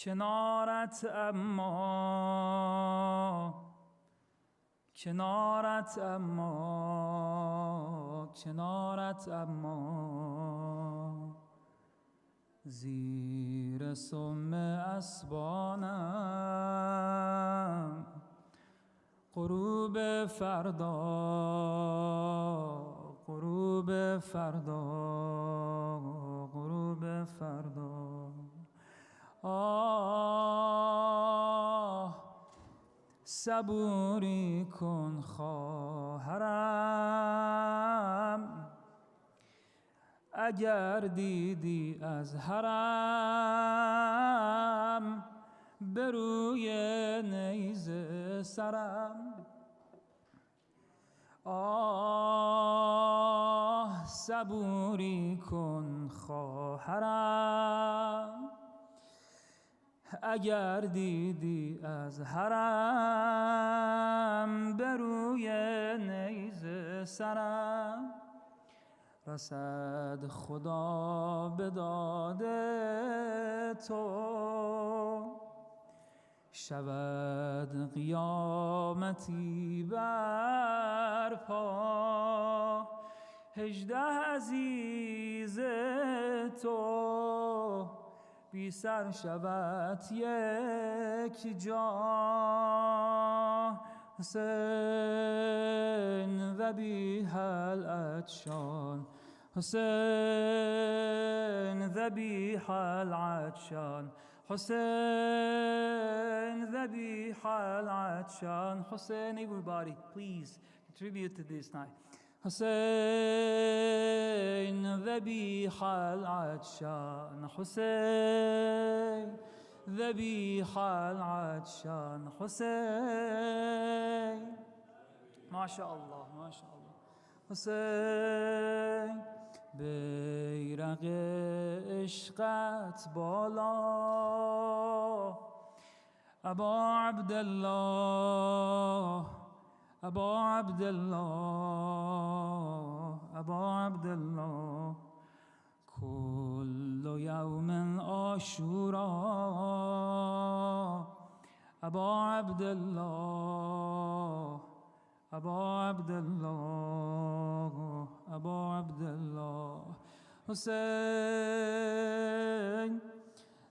کنارت اما کنارت اما کنارت اما زیر سم اسبانم غروب فردا غروب فردا غروب فردا آه صبوری کن خواهرم اگر دیدی از حرم به روی نیزه سرم آه صبوری کن خواهرم اگر دیدی از حرم به روی نیزه سرم رسد خدا به داد تو شود قیامتی برپا 18 عزیز تو بی سر شود یک جا حسین ذبیح العطشان حسین ذبیح العطشان حسین ذبیح العطشان Hussein, everybody please contribute to this night حسين ذبيح العطشان حسين ذبيح العطشان حسين ما شاء الله ما شاء الله حسين بیرق عشقت بالا ابا عبدالله ابا عبدالله ابا عبدالله كل يوم عاشورا ابا عبدالله ابا عبدالله ابا عبدالله حسین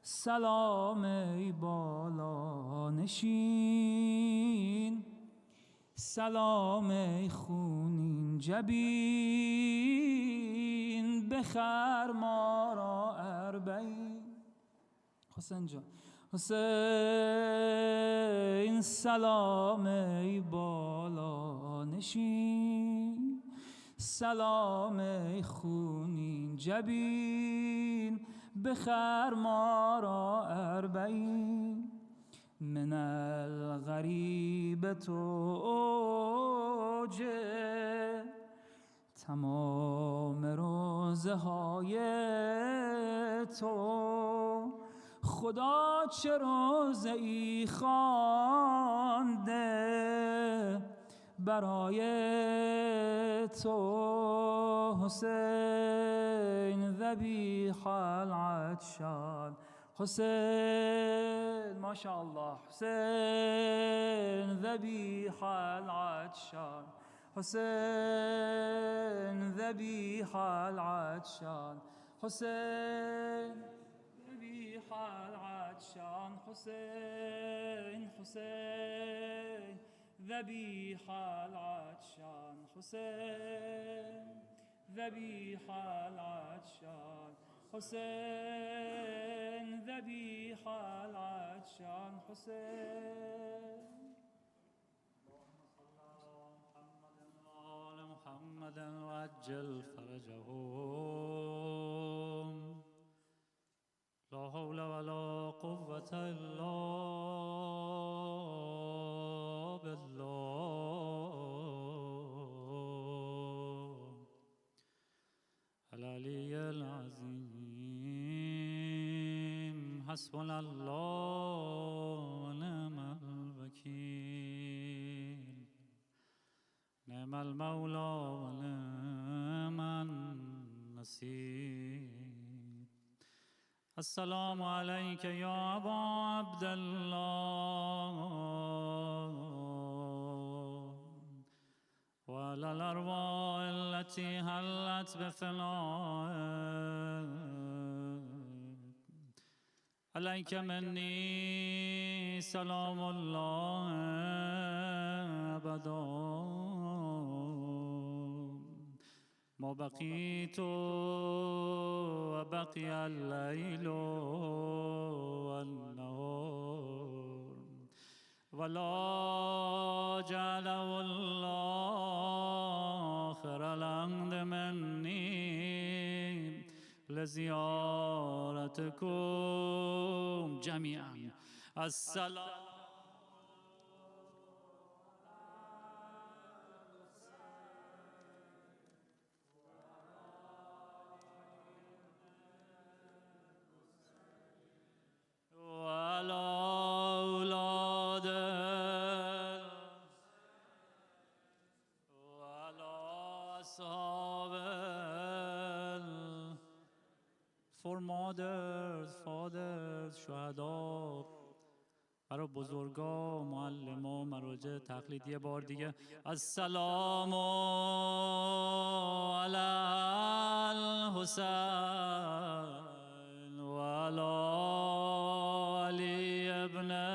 سلام ای بالا نشین سلام ای خونین جبین بخر ما را اربعین حسین جان حسین سلام ای بالا نشین سلام ای خونین جبین بخر ما را اربعین من الغریب توجه تمام روزه های تو خدا چه روزه ای خوانده برای تو حسین ذبیح العطشان حسین ما شاء الله حسین ذبیح العطشان حسین ذبیح العطشان حسین ذبیح العطشان حسین حسین ذبیح العطشان حسین ذبیح العطشان حسين ذبيح العطشان حسين اللهم صل على محمد وآل محمد وعجل فرجهم لا حول ولا قوة إلا بالله العلي العظيم حسبنا الله ونعم الوكيل نعم المولى ونعم النصير السلام عليك يا أبا عبد الله وعلى الأرواح التي هلت بفنائك عليك مني سلام الله أبدا ما بقيت وبقي الليل والنهار ولا جعله الله آخر العهد مني لزيارتكم جميعا. السلام for mothers, fathers, شهدا، برای بزرگا، معلما، مراجع تقلید. یه بار دیگه السلام علی الحسین و علی علی ابن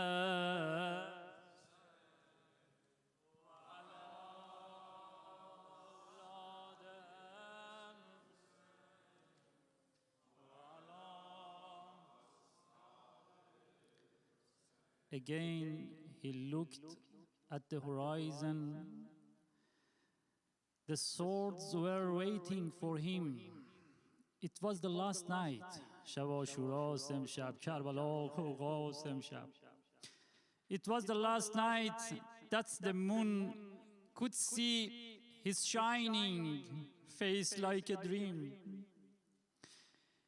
Again, he looked at the horizon. The swords were waiting for him. It was the last night. شب عاشورا است امشب، کربلا غوغا است امشب. It was the last night that the moon could see his shining face like a dream.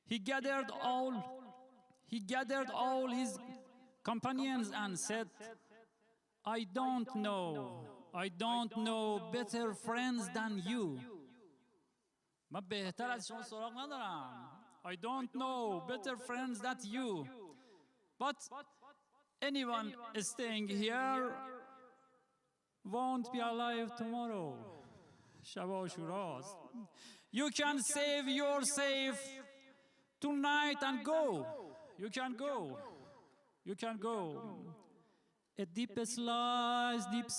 He gathered all his companions and said, I don't know better friends than you. من بهتر از شما سراغ ندارم. I don't know better friends than you. But anyone staying here won't be alive tomorrow. شب عاشوراست. You can save yourself tonight and go. You can go. You can go. A deep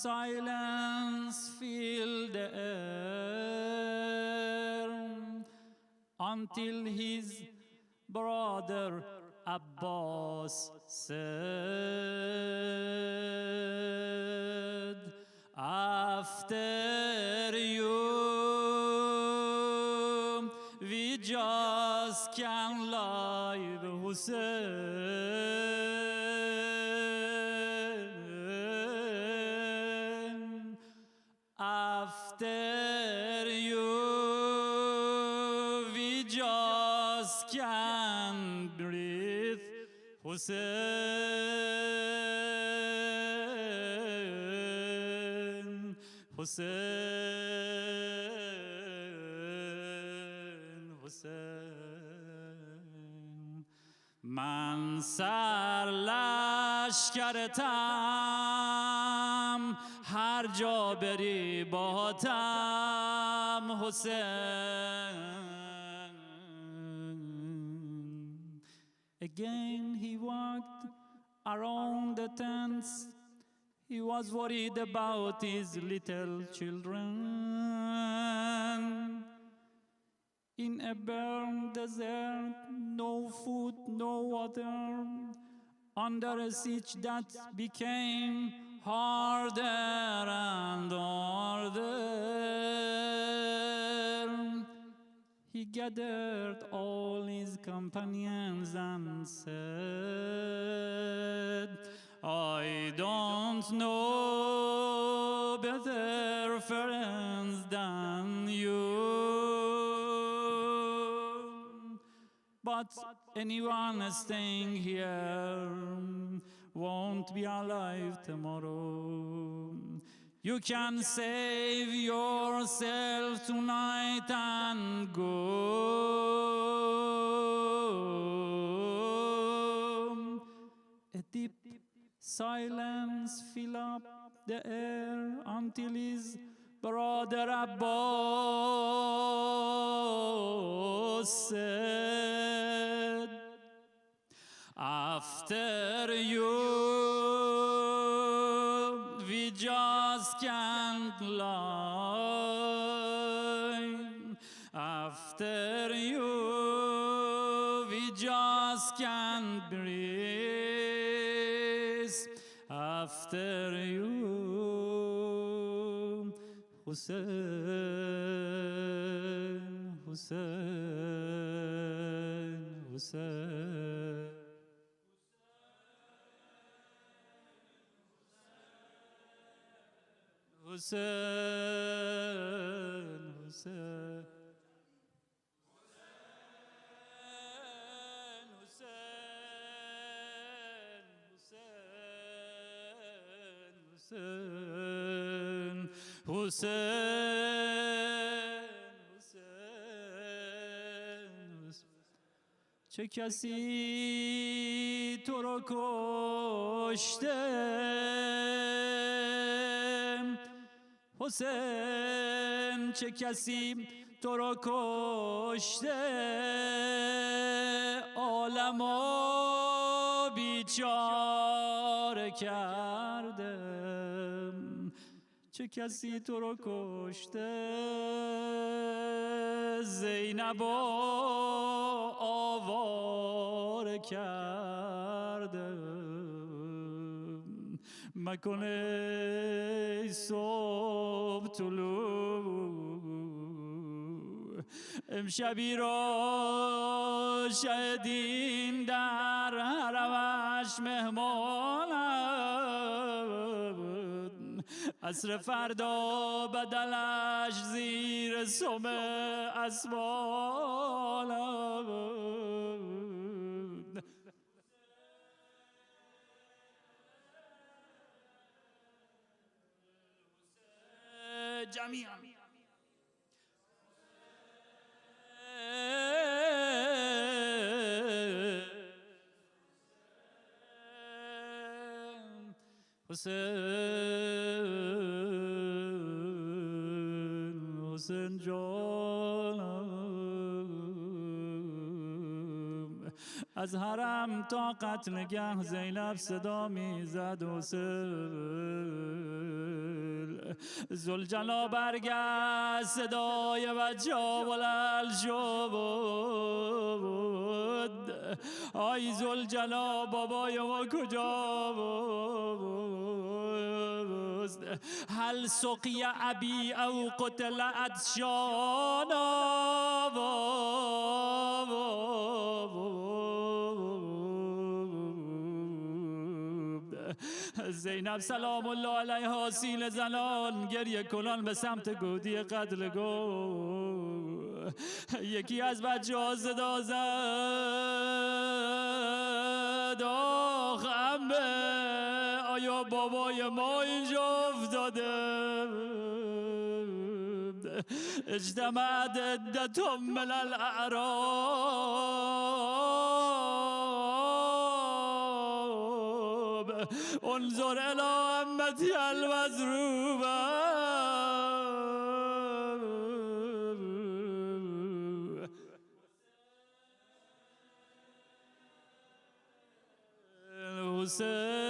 silence filled the air until his brother Abbas said, after you, we just can't live, Hussein. After you, we just can't breathe, Hussein, Hussein, Hussein. من سر لشکرتم هر جا بری باهاتم حسین. Again he walked around the tents. He was worried about his little children. In a barren desert, no food, no water, under a siege that became harder and harder. He gathered all his companions and said, I don't know better friends than you. But anyone staying here won't be alive tomorrow. You can save yourself tonight and go. Silence fill up the air until his brother Abbas said, after you, we just can't lie. After you, we just can't breathe. After you, Hussein, Hussein, Hussein. Hussein, Hussein. Hussein, Hussein, Hussein. چه کسی تو رو کشته حسین، چه کسی تو رو کشته عالمو بیچاره کرده، چه کسی تو رو کشته زینب آواره کرده. مکنه صبح طلوع امشبی را شهدین در حرمش مهمان، عصر فردا بدلش زیر سم اسبان. جميعا حسین، حسین جانم. از حرم تا قتلگاه زینب صدا میزد حسین، ذوالجلال برگشت صدای بچه‌ها بلند شد، آی ذوالجلال بابای ما کجاست؟ هل سقی ابی او قتل عطشانا. زینب سلام الله علیها سینه زنان گریه کنان به سمت گودی قتل گو. یکی از بچه ها صدا زد، آخ عمه، آیا بابای ما اینجا افتاده؟ اجتمعت عدة من الاعراب انظر الى امتی المضروبه. حسین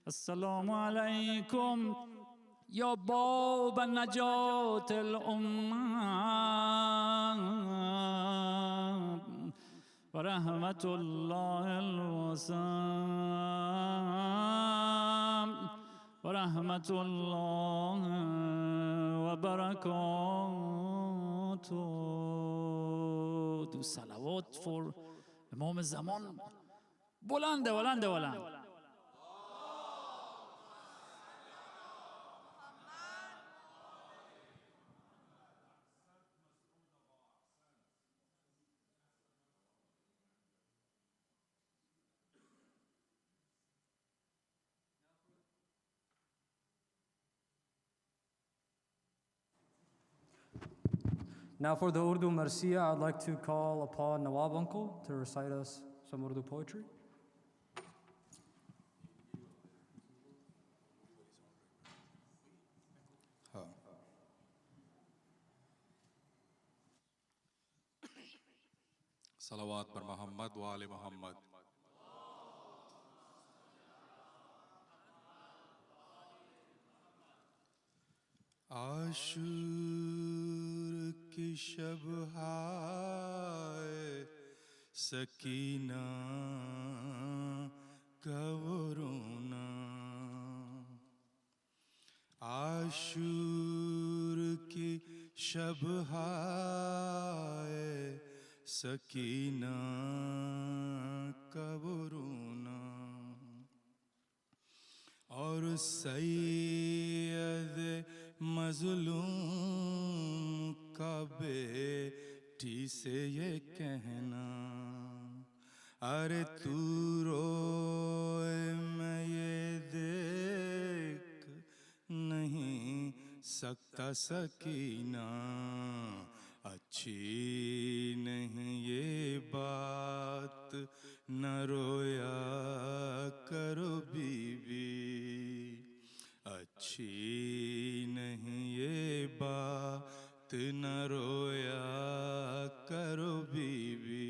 السلام علیکم یا باب نجات الامم و رحمت الله الواسع و رحمت الله و برکاته. دو صلوات for امام زمان. بلنده بلنده بلند. Now for the Urdu Marsiya, I'd like to call upon Nawab Uncle to recite us some Urdu poetry. सलावात पर मोहम्मद व आले मोहम्मद। आशूर की शब हाय सकीना का वो रोना, आशूर की शब हाय सकीना का वो रोना, और सैयद मज़लूम का बेटी से ये कहना, अरे तू रोए मैं ये देख नहीं सकता सकीना, अच्छी नहीं ये बात न रोया करो बीवी, अच्छी नहीं ये बात न रोया करो बीवी,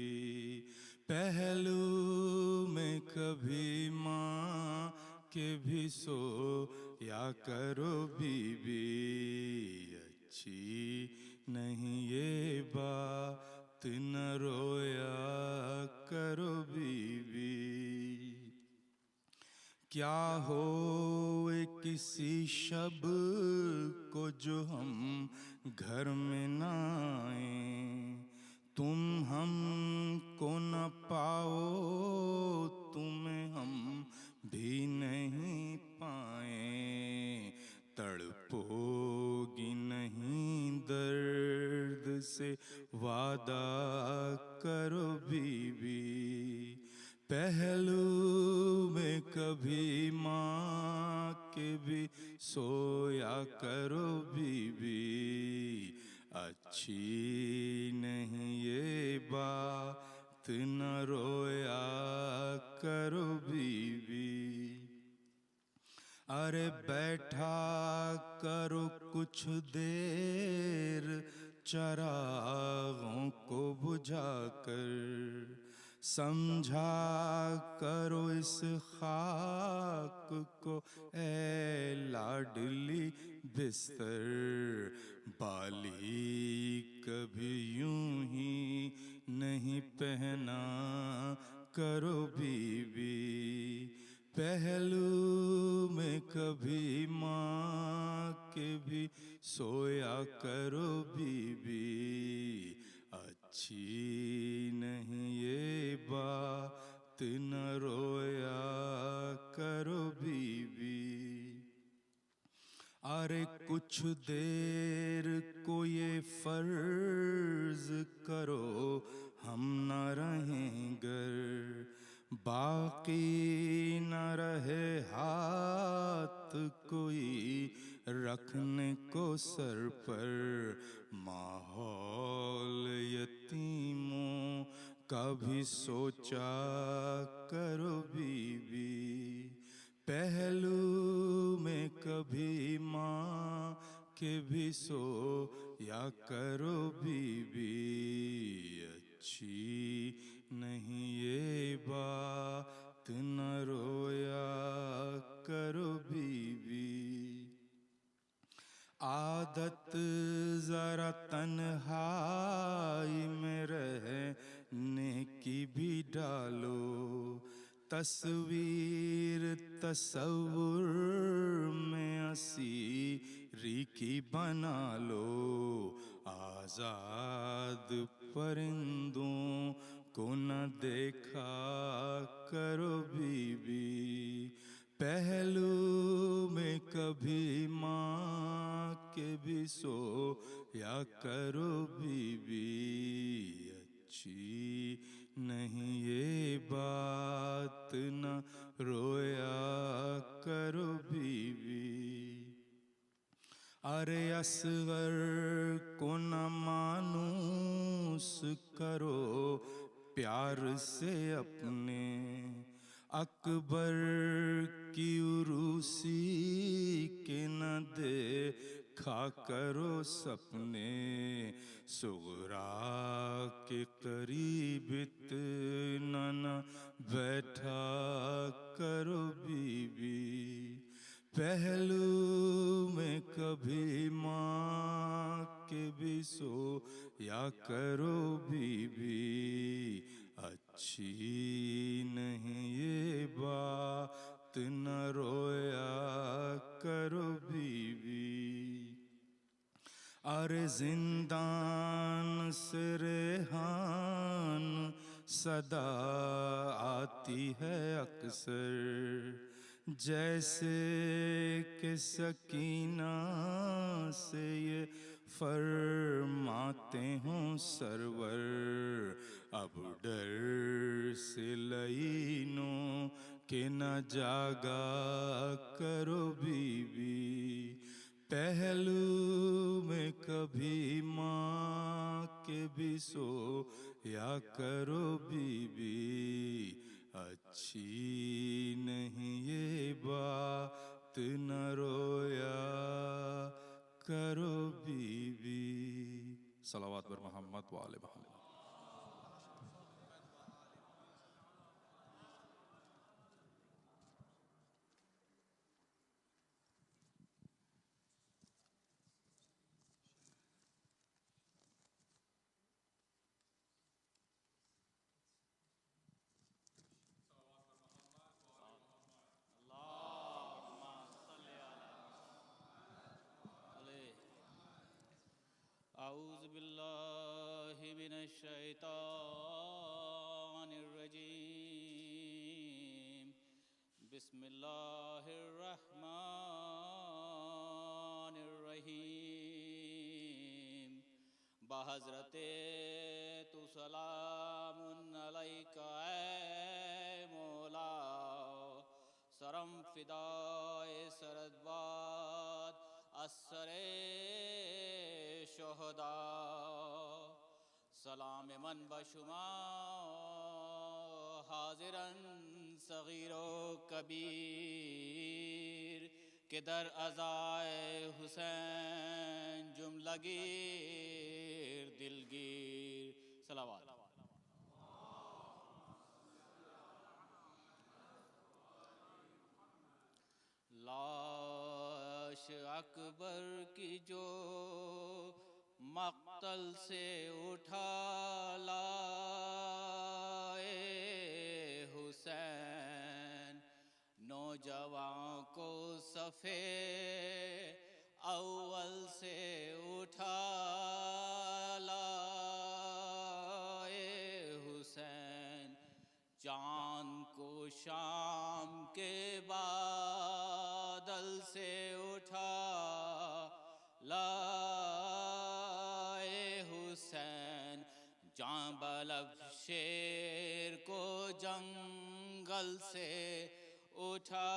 पहलू में कभी माँ के भी सो या करो बीवी, अच्छी नहीं ये बात न रोया करो बीवी, क्या हो किसी शब को जो हम घर में न आए, तुम हमको न पाओ तुम्हें हम भी नहीं पाए, तड़पोगी नहीं दर्द से वादा करो बीवी, पहलू में कभी माँ के भी सोया करो बीवी, अच्छी नहीं ये बात न रोया करो बीवी, अरे बैठा करो कुछ देर चरागों को बुझाकर, समझा करो इस खाक को ए लाडली बिस्तर, बाली कभी यूं ही नहीं पहना करो बीवी, पहलू में कभी माँ के भी सोया करो बीवी, अच्छी नहीं ये बात न रोया करो बीवी, अरे कुछ देर को ये फर्ज करो हम न रहें गर, बाकी न रहे हाथ कोई रखने को सर पर, माहौल यतीमों का भी सोचा करो बीवी, पहलू में कभी माँ के भी सो या करो बीवी, अच्छी नहीं ये बात न रोया करो बीवी, आदत जरा तन्हाई में रहने की भी डालो, तस्वीर तसव्वुर में असीरी की बना लो, आजाद परिंदों को न देखा करो बीवी, पहलू में कभी माँ के भी सो या करो बीवी, अच्छी नहीं ये बात न रोया करो बीवी, अरे असगर को न मानूस करो प्यार से अपने, अकबर की उरूसी के न देखा करो सपने, सुगरा के करीब इतना न बैठा करो बीबी, पहलू में कभी माँ के भी सो या करो बीबी, अच्छी नहीं ये बात न रोया करो बीबी। अरे जिंदान से रेहान सदा आती है अक्सर, जैसे कि सकीना से ये फरमाते हों सरवर, अब डर से लईनों के न जागा करो बीबी, पहलू में कभी माँ के भी सो या करो बीबी, अच्छी नहीं ये बात न रोया करो बीबी। सलावत बर मोहम्मद व आले मोहम्मद। أعوذ بالله من الشيطان الرجيم بسم الله الرحمن الرحيم بحضرت تو سلام علیک اے مولا سرم فدائے سردباد اثر شهدا سلام من بشما حاضرن صغیر و کبیر کہ در ازائے حسین جملگیر دلگیر صلوات لاش اکبر کی جو مقتل سے اٹھا لائے حسین نوجوان کو صفے اول سے اٹھا لائے حسین چاند کو شام کے بادل سے اٹھا لائے حسین جاں بلب شیر کو جنگل سے اٹھا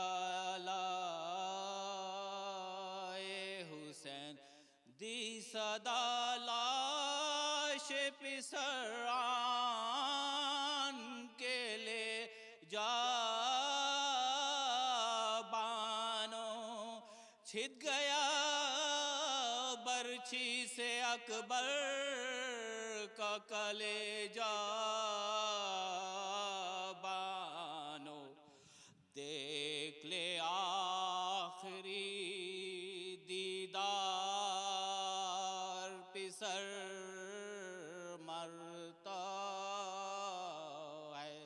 لائے حسین دی صدا لاش پسران کے لے جا بانو چھت گیا برچھی سے اکبر کا کلیجہ بانو دیکھ لے آخری دیدار پسر مرتا ہے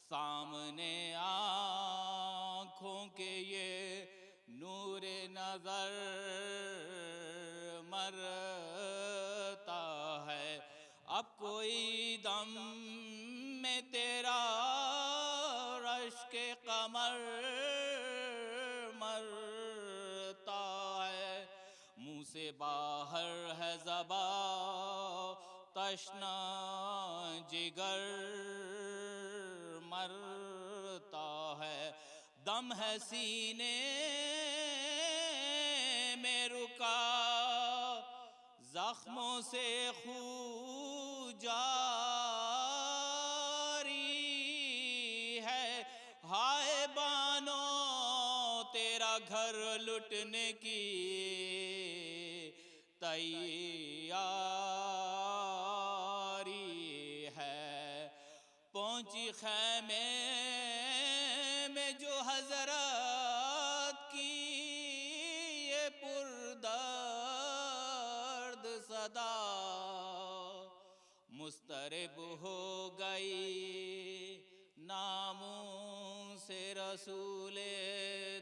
سامنے آنکھوں کے یہ نور نظر مرتا ہے اب کوئی دم میں تیرا رشک قمر مرتا ہے منہ سے باہر ہے زبان تشنا جگر مرتا ہے دم ہے سینے میں رکا जख्मों से खून जारी है। हाय बानो तेरा घर लुटने की तैयारी है। पहुंची खैमे में जो हजरत की ये पुरदर्द सदा, मुस्तरब हो गई नामों से रसूले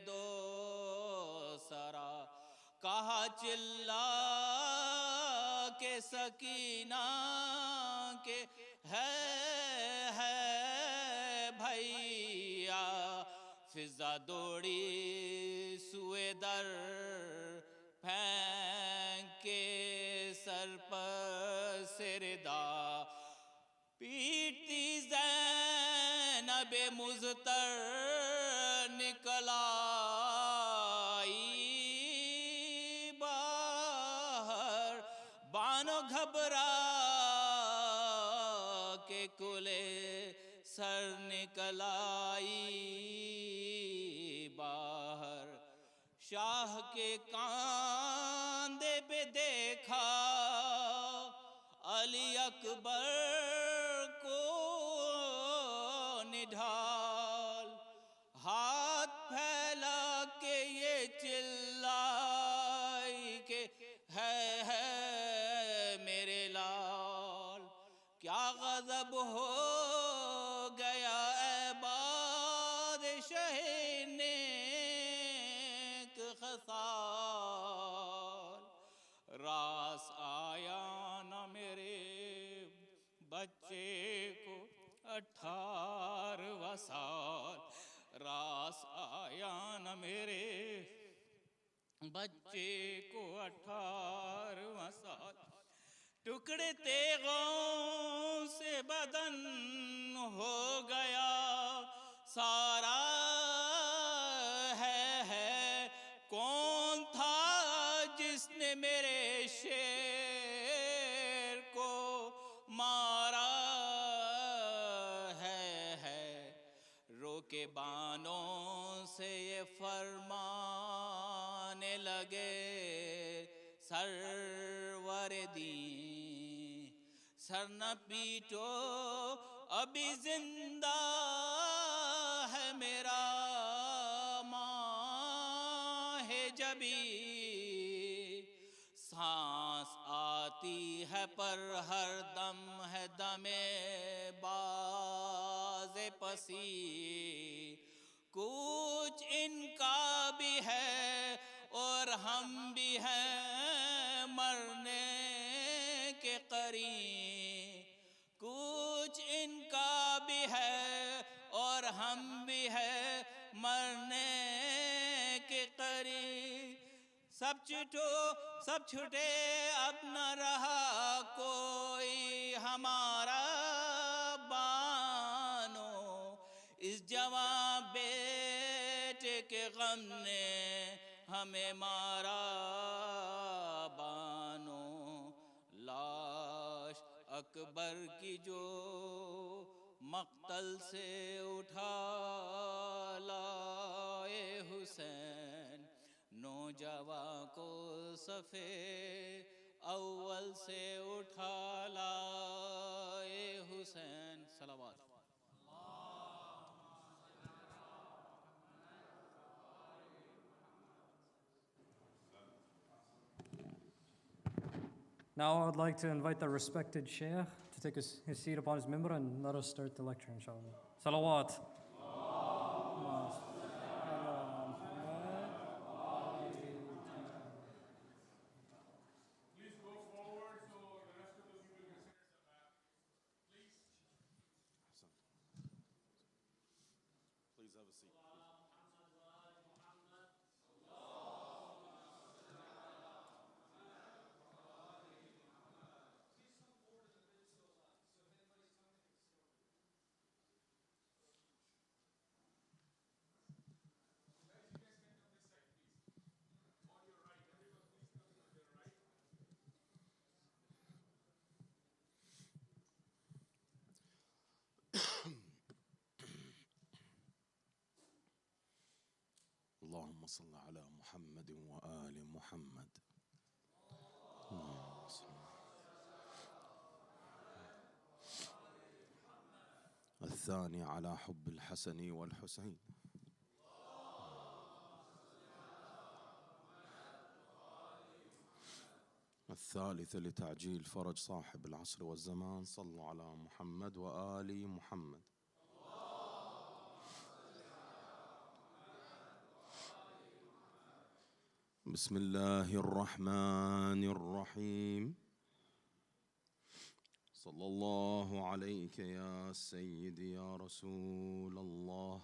दो सरा। कहा चिल्ला के सकीना के है भैया, फिजा दौड़ी सुए दर फेंक के सर पर सिरदा। पीटती ज़ैनब मुज़तर निकल आई बाहर। बानो घबरा के कुले सर निकल आई बाहर। शाह के कांधे पे देखा अली अकबर को निढाल। हाथ फैला के ये चिल्लाई के है मेरे लाल। क्या गजब हो गया ए बादशाह नेक खसाल। रास आया न मेरे बच्चे को 18वां साल। रास आया न मेरे बच्चे को 18वां साल। टुकड़े तेगों से बदन हो गया सारा है। कौन था जिसने मेरे शेर को मारा है। रोके बानों से ये फरमाने लगे सरवर दी, सर न पीटो अभी जिंदा है मेरा माँ है जबी। सांस आती है पर हर दम है दमे बाज़े पसी। कुछ इनका भी है और हम भी हैं मरने के करीब। कुछ इनका भी है और हम भी हैं मरने के करीब। सब छूटे अब न रहा कोई हमारा बानो। इस जवां बेटे के गम ने हमें मारा बानो। लाश अकबर की जो मक्तल से उठा लाए हुसैन। नौजवां को सफ़े अव्वल से उठा लाए हुसैन। सलावत। Now I would like to invite the respected Sheikh to take his seat upon his mimbar and let us start the lecture, inshallah. Salawat. Please go forward so the rest of the people can sit at the back. Please. Please have a seat. اللهم صل على محمد وآل محمد. اللهم صل. الثاني على حب الحسن والحسين. الثالث لتعجيل فرج صاحب العصر والزمان. صلوا على محمد وآل محمد. بسم الله الرحمن الرحيم. صلى الله عليك يا سيدي يا رسول الله.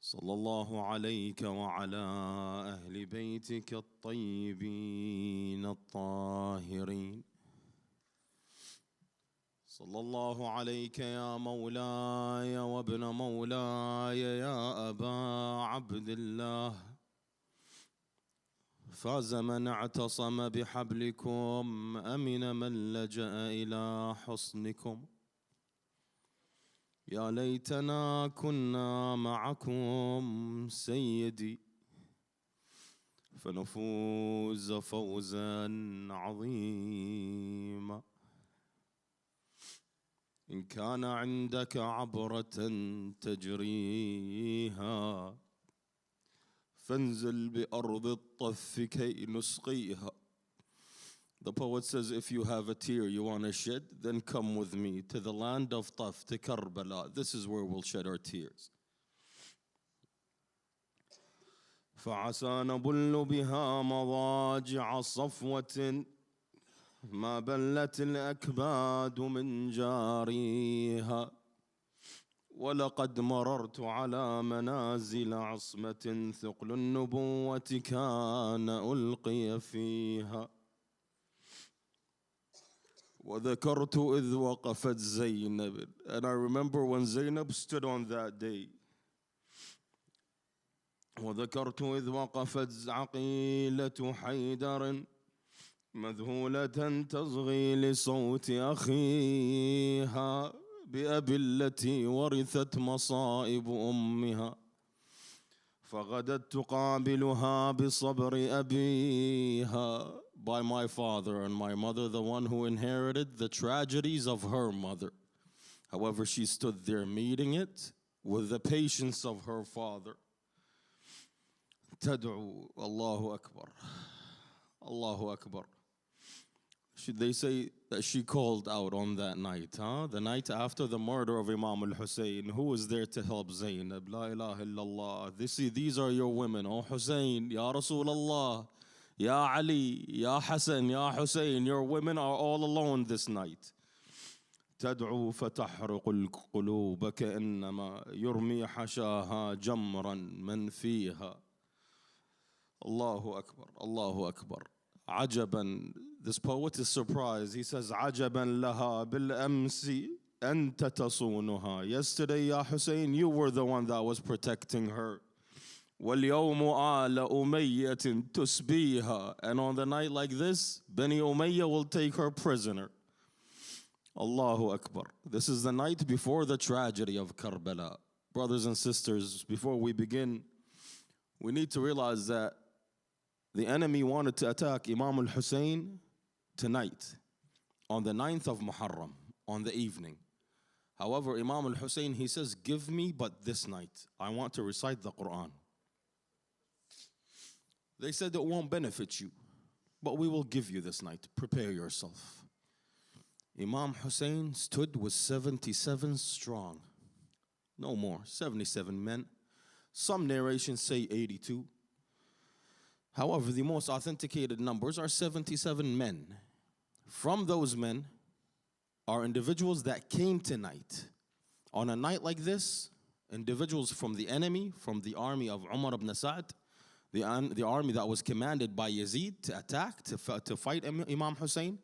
صلى الله عليك وعلى أهل بيتك الطيبين الطاهرين. صلى الله عليك يا مولاي وابن مولاي يا أبا عبد الله. فاز من اعتصم بحبلكم، أمن من لجأ إلى حصنكم. يا ليتنا كنا معكم سيدي فنفوز فوزا عظيما. إن كان عندك عبرة تجريها فانزل بأرض الطف كي نسقيها. The poet says, if you have a tear you want to shed, then come with me to the land of Taf, to Karbala. This is where we'll shed our tears. فعسى نبل بها مضاجع صفوة ما بلت الأكباد من جاريها. ولقد مررت على منازل عصمة ثقل النبوة كان ألقي فيها. وذكرت إذ وقفت زينب. And I remember when Zainab stood on that day. وذكرت إذ وقفت عقيلة حيدر مذهولة تصغي لصوت أخيها. بأبي التي ورثت مصائب أمها فغدت تقابلها بصبر أبيها. By my father and my mother, the one who inherited the tragedies of her mother. However, she stood there meeting it with the patience of her father. تدعو. Allahu Akbar. Allahu Akbar. They say that she called out on that night, the night after the murder of Imam al-Hussein. Who was there to help Zainab? La ilaha illallah. These are your women. Oh Hussein, Ya Rasulullah, Ya Ali, Ya Hassan, Ya Hussein. Your women are all alone this night. تدعو فتحرق القلوب كأنما يرمي حشاها جمرا من فيها. Allahu Akbar. Allahu Akbar. عجبا. This poet is surprised. He says, عجبا لها بالأمس أنت تصونها. Yesterday, Ya Hussein, you were the one that was protecting her. واليوم آل أمية تسبيها. And on the night like this, Bani Umayyah will take her prisoner. Allahu Akbar. This is the night before the tragedy of Karbala. Brothers and sisters, before we begin, we need to realize that the enemy wanted to attack Imam al-Hussein tonight, on the 9th of Muharram, on the evening. However, Imam al-Hussein, he says, give me but this night. I want to recite the Quran. They said it won't benefit you, but we will give you this night. Prepare yourself. Imam Hussein stood with 77 strong. No more, 77 men. Some narrations say 82. However, the most authenticated numbers are 77 men. From those men are individuals that came tonight. On a night like this, individuals from the enemy, from the army of Umar ibn Sa'd, the army that was commanded by Yazid to attack, to fight Imam Hussein.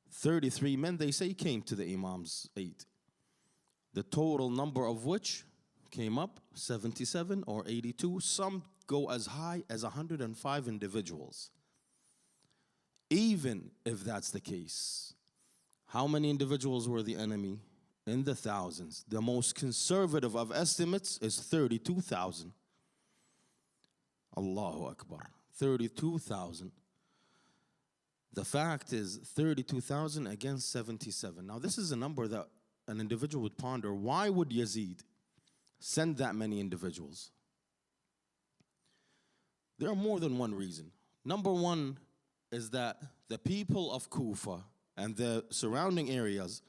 33 men, they say, came to the Imam's aid. The total number of which came up 77 or 82. Some go as high as 105 individuals. Even if that's the case, how many individuals were the enemy in the thousands. The most conservative of estimates is 32,000. Allahu Akbar. 32,000. The fact is 32,000 against 77. Now this is a number that an individual would ponder. Why would Yazid send that many individuals? There are more than one reason. Number one is that the people of Kufa and the surrounding areas,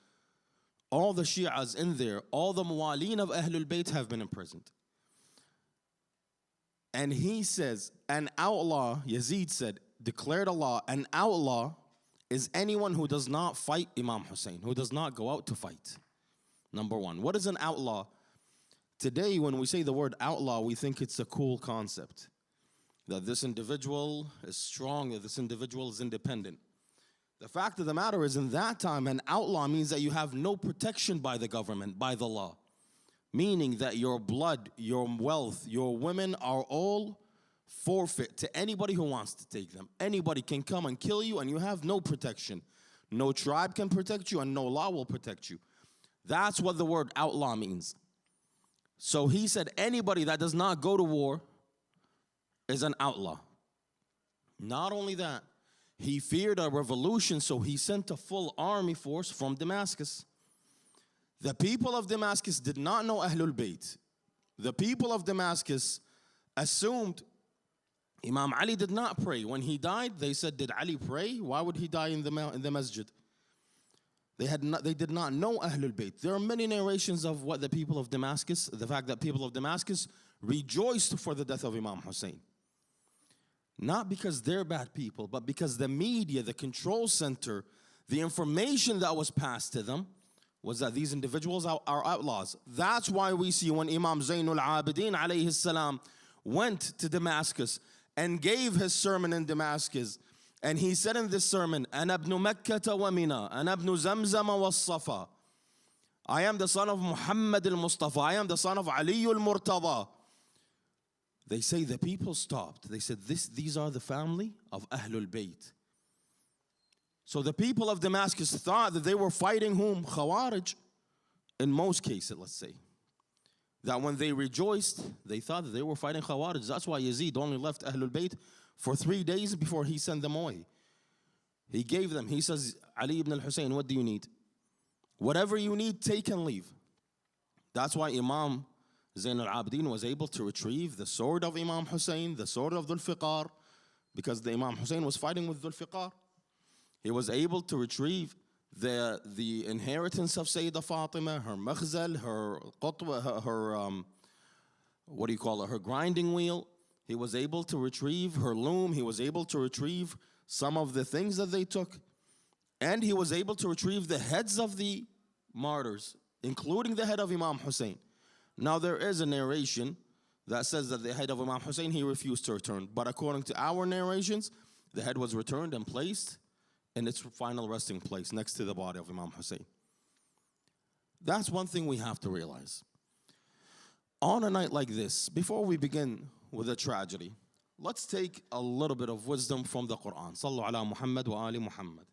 all the Shi'as in there, all the Muwaleen of Ahlul Bayt have been imprisoned. And he says, an outlaw, Yazid said, declared a law, an outlaw is anyone who does not fight Imam Hussein, who does not go out to fight. Number one. What is an outlaw? Today, when we say the word outlaw, we think it's a cool concept. That this individual is strong, that this individual is independent. The fact of the matter is, in that time, an outlaw means that you have no protection by the government, by the law. Meaning that your blood, your wealth, your women are all forfeit to anybody who wants to take them. Anybody can come and kill you and you have no protection. No tribe can protect you and no law will protect you. That's what the word outlaw means. So he said anybody that does not go to war is an outlaw. Not only that, he feared a revolution, so he sent a full army force from Damascus. The people of Damascus did not know Ahlul Bayt. The people of Damascus assumed Imam Ali did not pray. When he died, they said, did Ali pray? Why would he die in the masjid? They did not know Ahlul Bayt. There are many narrations of what the people of Damascus, the fact that people of Damascus rejoiced for the death of Imam Hussein. Not because they're bad people, but because the media, the control center, the information that was passed to them was that these individuals are outlaws. That's why we see when Imam Zainul Abidin alayhi salam went to Damascus and gave his sermon in Damascus, and he said in this sermon, أَنَا ابْنُ مَكَّةَ وَمِنَا أَنَا ابْنُ زَمْزَمَ وَالصَّفَا. I am the son of Muhammad al-Mustafa. I am the son of Ali al-Murtada. They say the people stopped. They said, these are the family of Ahlul Bayt. So the people of Damascus thought that they were fighting whom? Khawarij. In most cases, let's say. That when they rejoiced, they thought that they were fighting Khawarij. That's why Yazid only left Ahlul Bayt for 3 days before he sent them away. He gave them, he says, Ali ibn al-Hussein, what do you need? Whatever you need, take and leave. That's why Imam Zain al-Abidin was able to retrieve the sword of Imam Hussein, the sword of Dhul Fiqar, because the Imam Hussein was fighting with Dhul Fiqar. He was able to retrieve the inheritance of Sayyidah Fatima, her makhzal, her qatwa, her grinding wheel. He was able to retrieve her loom. He was able to retrieve some of the things that they took. And he was able to retrieve the heads of the martyrs, including the head of Imam Hussein. Now there is a narration that says that the head of Imam Hussein, he refused to return. But according to our narrations, the head was returned and placed in its final resting place next to the body of Imam Hussein. That's one thing we have to realize. On a night like this, before we begin with a tragedy, let's take a little bit of wisdom from the Quran. Sallu ala Muhammad wa ali Muhammad.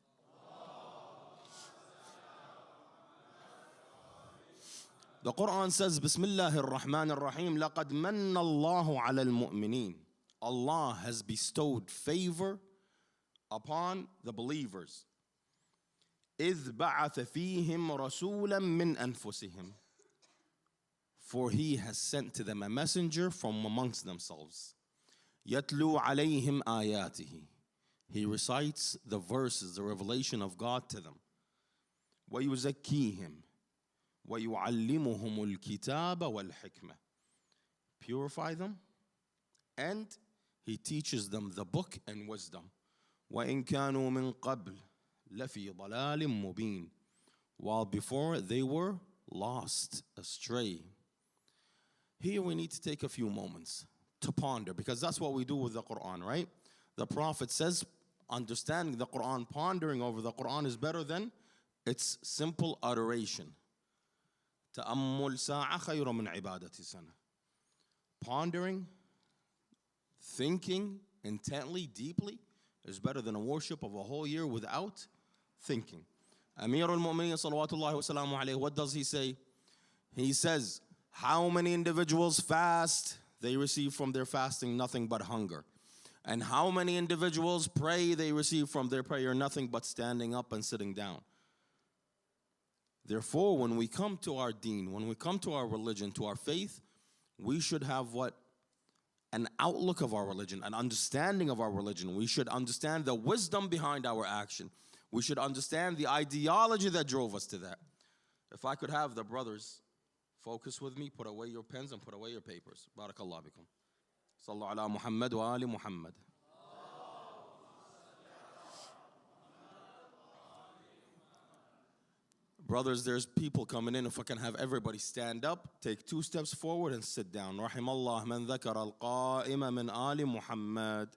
The Quran says, Bismillahir Rahmanir Rahim, لَقَدْ مَنَّ اللَّهُ عَلَى الْمُؤْمِنِينَ. Allah has bestowed favor upon the believers. إِذْ بَعَثَ فِيهِمْ رَسُولًا مِّنْ أَنفُسِهِمْ. For he has sent to them a messenger from amongst themselves. يَتْلُو عَلَيْهِمْ آيَاتِهِ. He recites the verses, the revelation of God to them. وَيُزَكِّيهِمْ وَيُعَلِّمُهُمُ الْكِتَابَ وَالْحِكْمَةِ. Purify them, and he teaches them the book and wisdom. وَإِن كَانُوا مِن قَبْلِ لَفِي ضَلَالٍ مُبِينٍ. While before they were lost, astray. Here we need to take a few moments to ponder, because that's what we do with the Quran, right? The Prophet says, understanding the Quran, pondering over the Quran is better than its simple adoration. تأمل ساعة خير من عبادة سنة. Pondering, thinking intently, deeply, is better than a worship of a whole year without thinking. Amir al-Mu'mineen salawatullahi wa salamu alayhi, what does he say? He says, how many individuals fast? They receive from their fasting nothing but hunger. And how many individuals pray? They receive from their prayer nothing but standing up and sitting down. Therefore, when we come to our deen, when we come to our religion, to our faith, we should have what? An outlook of our religion, an understanding of our religion. We should understand the wisdom behind our action. We should understand the ideology that drove us to that. If I could have the brothers focus with me, put away your pens and put away your papers. Barakallah bikum. Sallu ala Muhammad wa ali Muhammad. Brothers, there's people coming in. If I can have everybody stand up, take 2 steps forward and sit down. Rahimallah man dhakara al-qa'ima min ali Muhammad.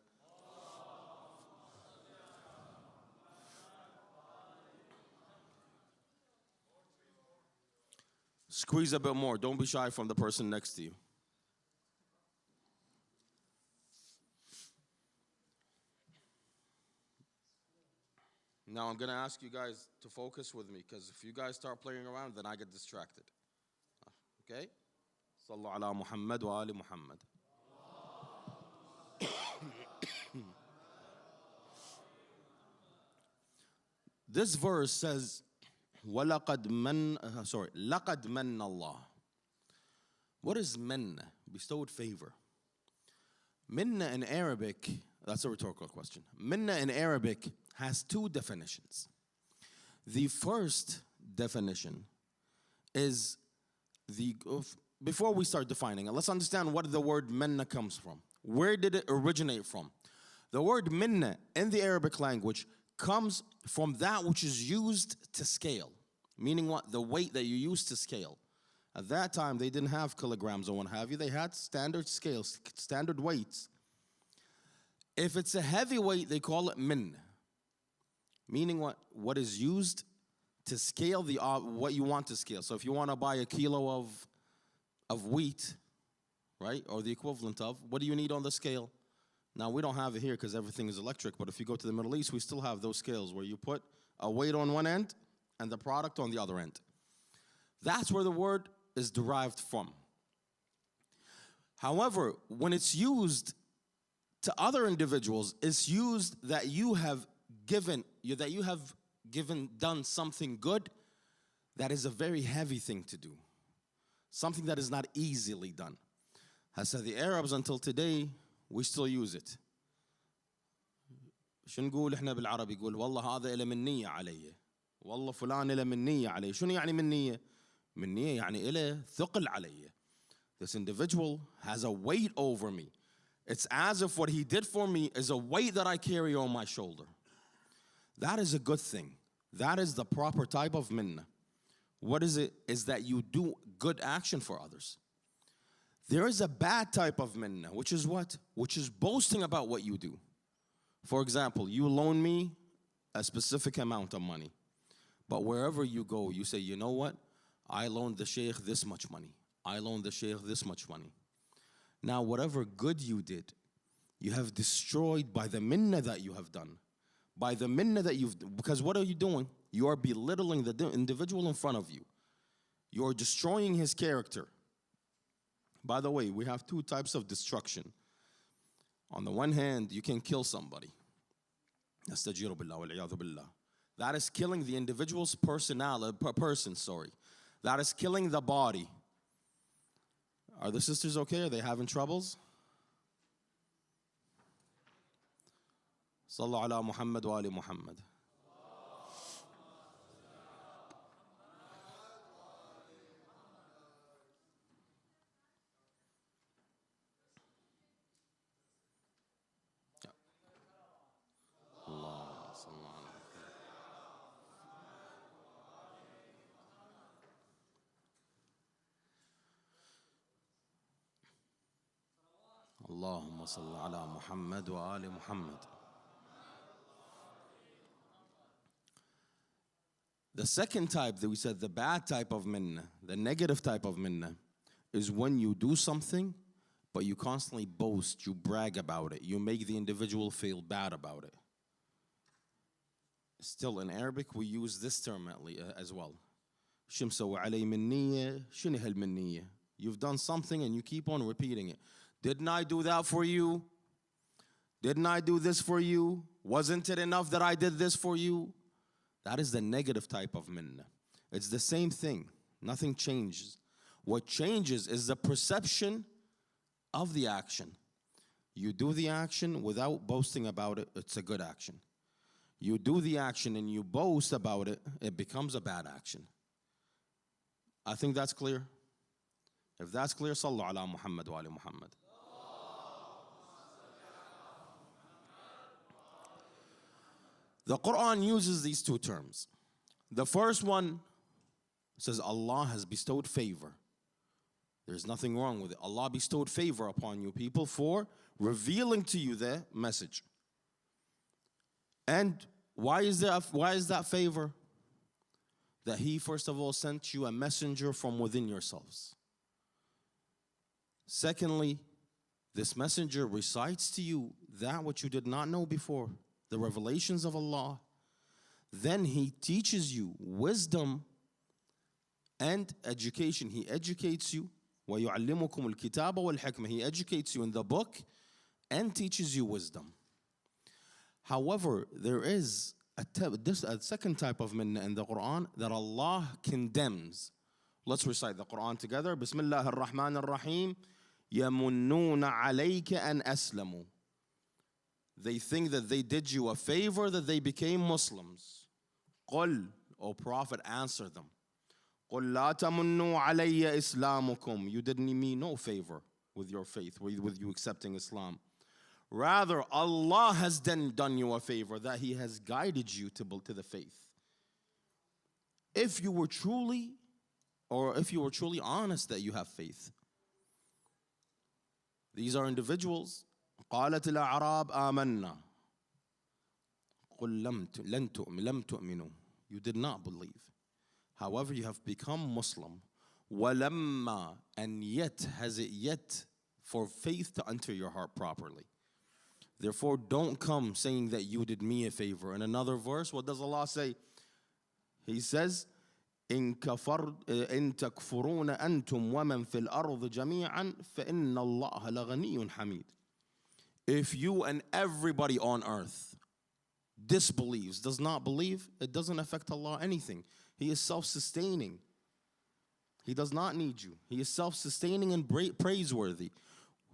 Squeeze a bit more. Don't be shy from the person next to you. Now I'm going to ask you guys to focus with me, because if you guys start playing around, then I get distracted. Okay? Sallu ala Muhammad wa ali Muhammad. This verse says, لَقَدْ مَنَّ اللَّهُ. What is minna? Bestowed favor. Minna in Arabic, that's a rhetorical question. Minna in Arabic has 2 definitions. The first definition is before we start defining it, let's understand what the word minna comes from. Where did it originate from? The word minna in the Arabic language comes from that which is used to scale. Meaning what? The weight that you use to scale. At that time, they didn't have kilograms or what have you. They had standard scales, standard weights. If it's a heavy weight, they call it min. Meaning what? What is used to scale what you want to scale. So if you want to buy a kilo of wheat, right, or the equivalent of, what do you need on the scale? Now, we don't have it here because everything is electric, but if you go to the Middle East, we still have those scales where you put a weight on one end and the product on the other end. That's where the word is derived from. However, when it's used to other individuals, it's used that you have done something good that is a very heavy thing to do. Something that is not easily done. As said the Arabs until today, we still use it. شو نقول احنا بالعربي؟ يقول والله هذا إله منية علي. والله فلان إله منية علي. شنو يعني منية؟ منية يعني إله ثقل علي. This individual has a weight over me. It's as if what he did for me is a weight that I carry on my shoulder. That is a good thing. That is the proper type of minna. What is it? Is that you do good action for others. There is a bad type of minna, which is what? Which is boasting about what you do. For example, you loan me a specific amount of money. But wherever you go, you say, you know what? I loaned the sheikh this much money. I loaned the sheikh this much money. Now, whatever good you did, you have destroyed by the minna that you have done. By the minna that because what are you doing? You are belittling the individual in front of you. You are destroying his character. By the way, we have 2 types of destruction. On the one hand, you can kill somebody. Nastajiru billah wal iyadhu billah. That is killing the individual's person. That is killing the body. Are the sisters okay? Are they having troubles? Sallu ala Muhammad wa ali Muhammad. Allahumma salli ala Muhammad wa ali Muhammad. The second type that we said, the bad type of minna, the negative type of minna, is when you do something, but you constantly boast, you brag about it, you make the individual feel bad about it. Still in Arabic, we use this term as well. شو مسوي علي من نية شنو هالمنية. You've done something and you keep on repeating it. Didn't I do that for you? Didn't I do this for you? Wasn't it enough that I did this for you? That is the negative type of minna. It's the same thing. Nothing changes. What changes is the perception of the action. You do the action without boasting about it, it's a good action. You do the action and you boast about it, it becomes a bad action. I think that's clear. If that's clear, sallu ala Muhammad wa ali Muhammad. The Quran uses these two terms. The first one says Allah has bestowed favor. There's nothing wrong with it. Allah bestowed favor upon you people for revealing to you the message. And why is that favor? That He first of all sent you a messenger from within yourselves. Secondly, this messenger recites to you that which you did not know before, the revelations of Allah. Then He teaches you wisdom and education. He educates you. وَيُعَلِّمُكُمُ الْكِتَابَ وَالْحِكْمَةِ. He educates you in the book and teaches you wisdom. However, there is a second type of minna in the Quran that Allah condemns. Let's recite the Quran together. Bismillah ar-Rahman ar-Rahim. يَمُنُّونَ عَلَيْكَ أَنْ أَسْلَمُوا. They think that they did you a favor, that they became Muslims. قُلْ, O Prophet, answer them. قُلْ لَا تَمُنُّوا عَلَيَّ إِسْلَامُكُمْ. You didn't me no favor with your faith, with you accepting Islam. Rather, Allah has done you a favor, that He has guided you to the faith. If you were truly honest that you have faith. These are individuals. قالت الأعراب آمنا. قل لم تؤمنوا. You did not believe. However, you have become Muslim. وَلَمَّا, and yet has it yet for faith to enter your heart properly. Therefore, don't come saying that you did me a favor. In another verse, what does Allah say? He says, إن تكفرون أنتم ومن في الأرض جميعا فإن الله لغني حميد. If you and everybody on earth disbelieves, does not believe, it doesn't affect Allah anything. He is self-sustaining. He does not need you. He is self-sustaining and praiseworthy.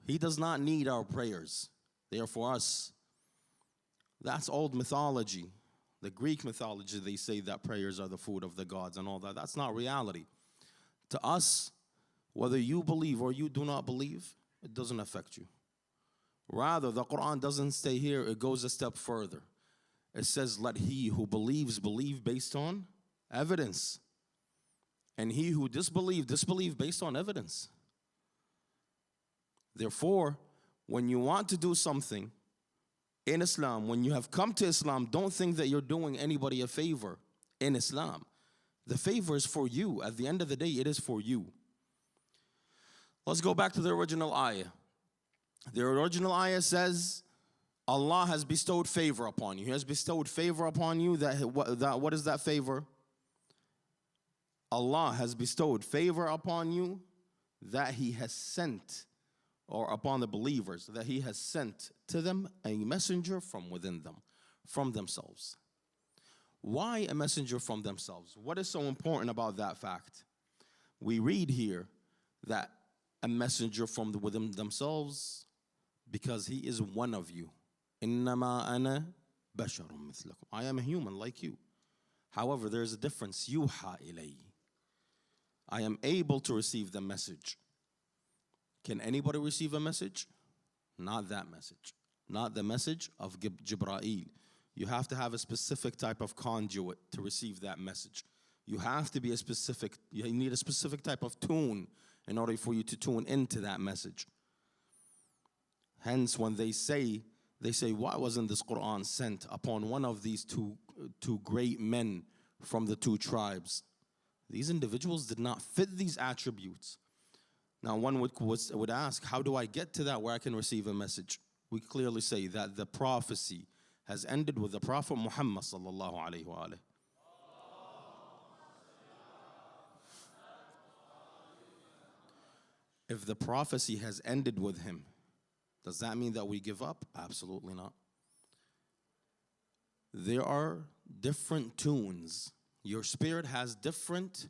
He does not need our prayers. They are for us. That's old mythology. The Greek mythology, they say that prayers are the food of the gods and all that. That's not reality. To us, whether you believe or you do not believe, it doesn't affect you. Rather, the Quran doesn't stay here. It goes a step further. It says, let he who believes believe based on evidence. And he who disbelieve based on evidence. Therefore, when you want to do something in Islam, when you have come to Islam, don't think that you're doing anybody a favor in Islam. The favor is for you. At the end of the day, it is for you. Let's go back to the original ayah. The original ayah says, Allah has bestowed favor upon you. He has bestowed favor upon you. What is that favor? Allah has bestowed favor upon you that He has sent, or upon the believers, that He has sent to them a messenger from within them, from themselves. Why a messenger from themselves? What is so important about that fact? We read here that a messenger from within themselves, because he is one of you. إِنَّمَا أَنَا بَشَرٌ مِثْلَكُمْ. I am a human like you. However, there is a difference. يُوحَى إِلَيْهِ. I am able to receive the message. Can anybody receive a message? Not that message. Not the message of Jibreel. You have to have a specific type of conduit to receive that message. You have to be you need a specific type of tune in order for you to tune into that message. Hence, when they say, why wasn't this Quran sent upon one of these two great men from the two tribes? These individuals did not fit these attributes. Now, one would ask, how do I get to that where I can receive a message? We clearly say that the prophecy has ended with the Prophet Muhammad sallallahu alayhi wa alayhi. If the prophecy has ended with him, does that mean that we give up? Absolutely not. There are different tunes. Your spirit has different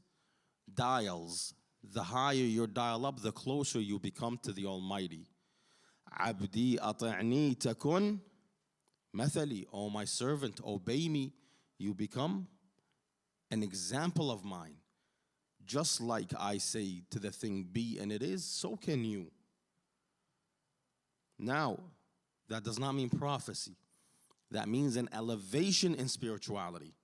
dials. The higher your dial up, the closer you become to the Almighty. Abdi ata'ni takun mathali. Oh my servant, obey me. You become an example of mine. Just like I say to the thing be and it is, so can you. Now, that does not mean prophecy. That means an elevation in spirituality.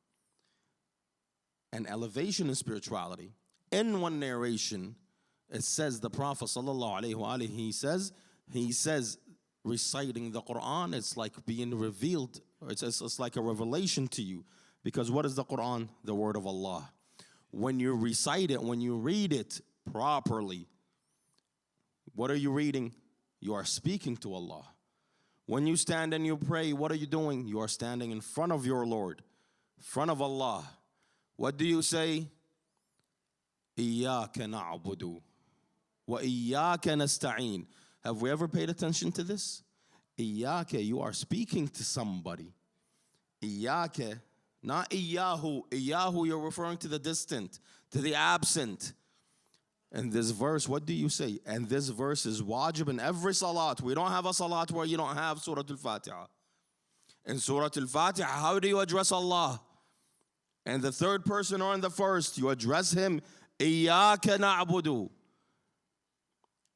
An elevation in spirituality. In one narration, it says the Prophet sallallahu alaihi wasallam, he says, reciting the Quran, it's like being revealed. It's like a revelation to you. Because what is the Quran? The word of Allah. When you recite it, when you read it properly, what are you reading? You are speaking to Allah. When you stand and you pray, what are you doing? You are standing in front of your Lord, in front of Allah. What do you say? إِيَّاكَ نَعْبُدُ وَإِيَّاكَ نَسْتَعِينُ. Have we ever paid attention to this? إِيَّاكَ, you are speaking to somebody. إِيَّاكَ, not إِيَّاهُ. إِيَّاهُ, you're referring to the distant, to the absent. And this verse, what do you say? And this verse is wajib in every salat. We don't have a salat where you don't have Surah Al-Fatiha. In Surah Al-Fatiha, how do you address Allah? And the third person or in the first, you address him, إِيَّاكَ نَعْبُدُ.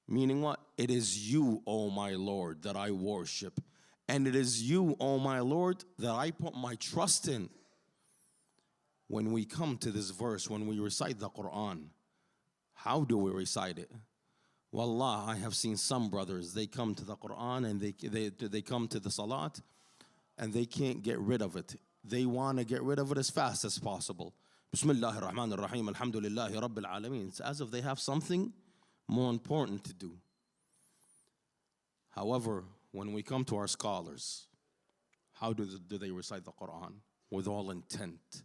Meaning what? It is you, O my Lord, that I worship. And it is you, O my Lord, that I put my trust in. When we come to this verse, when we recite the Quran, how do we recite it? Wallah, I have seen some brothers, they come to the Quran and they come to the Salat and they can't get rid of it. They want to get rid of it as fast as possible. Bismillahir Rahmanir Rahim, Alhamdulillahi Rabbil Alameen. It's as if they have something more important to do. However, when we come to our scholars, how do they recite the Quran? With all intent,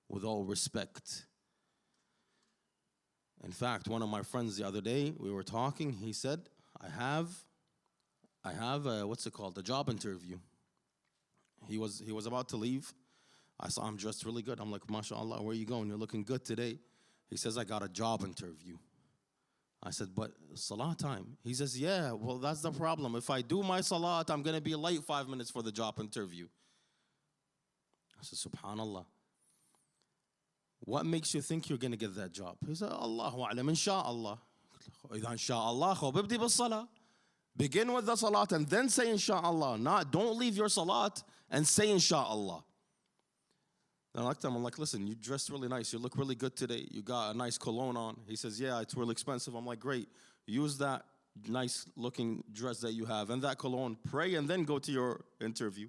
with all respect. In fact, one of my friends the other day, we were talking, he said, I have what's it called, a job interview. He was about to leave. I saw him dressed really good. I'm like, MashaAllah, where are you going? You're looking good today. He says, I got a job interview. I said, but salat time. He says, yeah, well, that's the problem. If I do my salat, I'm going to be late 5 minutes for the job interview. I said, subhanallah. What makes you think you're going to get that job? He said, Allahu a'lam, insha'Allah. إذا insha'Allah, خببتي بالصلاة. Begin with the salat and then say insha'Allah. Don't leave your salat and say insha'Allah. And I looked at him, I'm like, listen, you dressed really nice. You look really good today. You got a nice cologne on. He says, yeah, it's really expensive. I'm like, great. Use that nice looking dress that you have and that cologne. Pray and then go to your interview.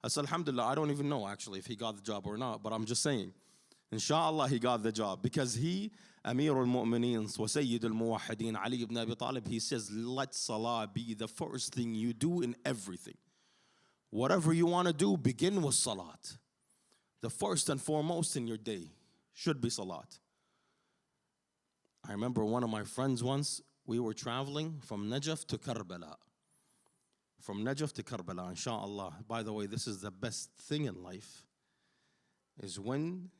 I said, alhamdulillah, I don't even know actually if he got the job or not, but I'm just saying. Inshallah, he got the job because he, Amir al-Mu'mineen wa Sayyid al-Muwahhideen, Ali ibn Abi Talib, he says, let salah be the first thing you do in everything. Whatever you want to do, begin with salat. The first and foremost in your day should be salat. I remember one of my friends once, we were traveling from Najaf to Karbala. From Najaf to Karbala, inshallah. By the way, this is the best thing in life, is when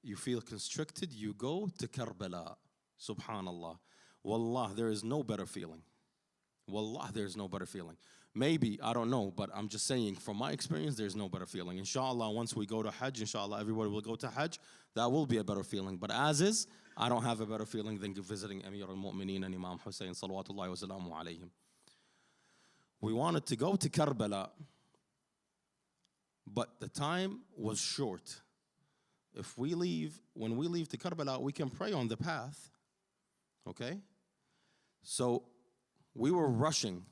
you feel constricted, you go to Karbala. Subhanallah. Wallah, there is no better feeling. Wallah, there is no better feeling. Maybe, I don't know, but I'm just saying, from my experience, there's no better feeling. Inshallah, once we go to Hajj, inshallah, everybody will go to Hajj. That will be a better feeling. But as is, I don't have a better feeling than visiting Amir al-Mu'mineen and Imam Hussein, salawatullahi wa salamu alayhim. We wanted to go to Karbala, but the time was short. When we leave to Karbala, we can pray on the path. Okay? So we were rushing.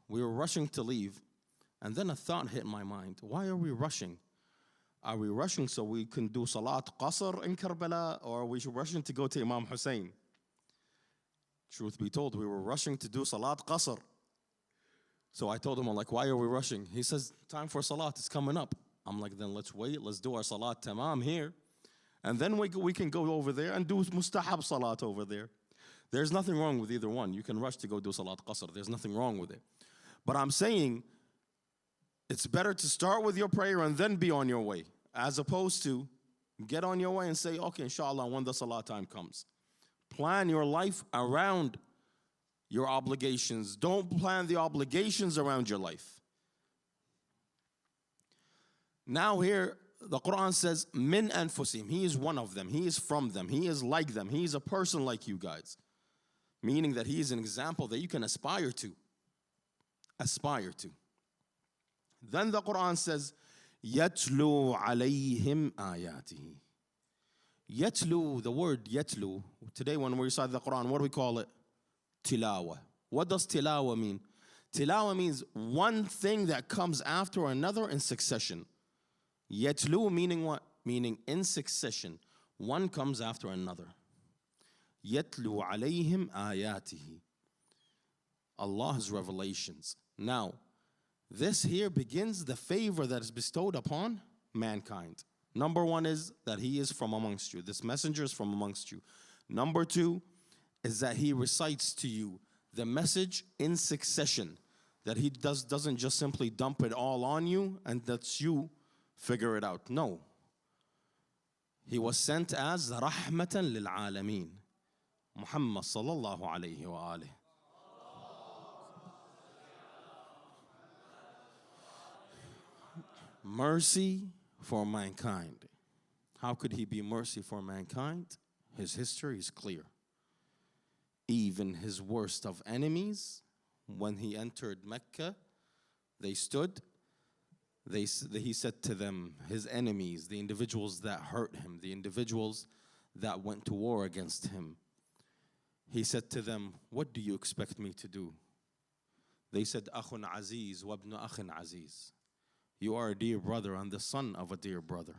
We were rushing to leave. And then a thought hit my mind. Why are we rushing? Are we rushing so we can do Salat Qasr in Karbala? Or are we rushing to go to Imam Hussein? Truth be told, we were rushing to do Salat Qasr. So I told him, I'm like, why are we rushing? He says, time for salat, it's coming up. I'm like, then let's wait, let's do our salat tamam here. And then we can go over there and do mustahab salat over there. There's nothing wrong with either one. You can rush to go do salat qasr. There's nothing wrong with it. But I'm saying it's better to start with your prayer and then be on your way, as opposed to get on your way and say, okay, inshallah, when the salat time comes. Plan your life around your obligations. Don't plan the obligations around your life. Now here, the Quran says, min anfusim. He is one of them. He is from them. He is like them. He is a person like you guys. Meaning that he is an example that you can aspire to. Aspire to. Then the Quran says, يَتْلُو عَلَيْهِمْ آيَاتِهِ. Yatlu, the word yatlu, today when we recite the Quran, what do we call it? Tilawa. What does tilawa mean? Tilawa means one thing that comes after another in succession. Yatlu meaning what? Meaning in succession. One comes after another. Yatlu alayhim ayatihi. Allah's revelations. Now, this here begins the favor that is bestowed upon mankind. Number one is that he is from amongst you. This messenger is from amongst you. Number two is that he recites to you the message in succession. That he doesn't just simply dump it all on you and that you figure it out. No. He was sent as rahmatan lil alameen. Muhammad sallallahu alayhi wa alihi. Mercy for mankind. How could he be mercy for mankind? His history is clear. Even his worst of enemies, when he entered Mecca, they stood. He said to them, his enemies, the individuals that hurt him, the individuals that went to war against him, he said to them, what do you expect me to do? They said, Akhun Aziz wa ibn Akhin Aziz. You are a dear brother and the son of a dear brother.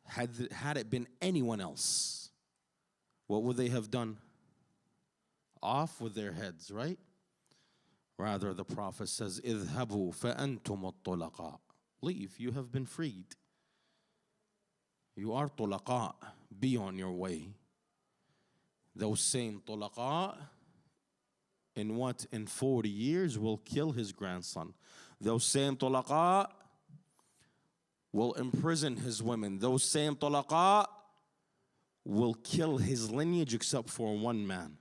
Had it been anyone else, what would they have done? Off with their heads, right? Rather, the Prophet says, اذهبوا فأنتم الطلقاء. Leave, you have been freed. You are طلقاء. Be on your way. Those same طلقاء, in what? In 40 years will kill his grandson. Those same طلقاء will imprison his women. Those same طلقاء will kill his lineage except for one man.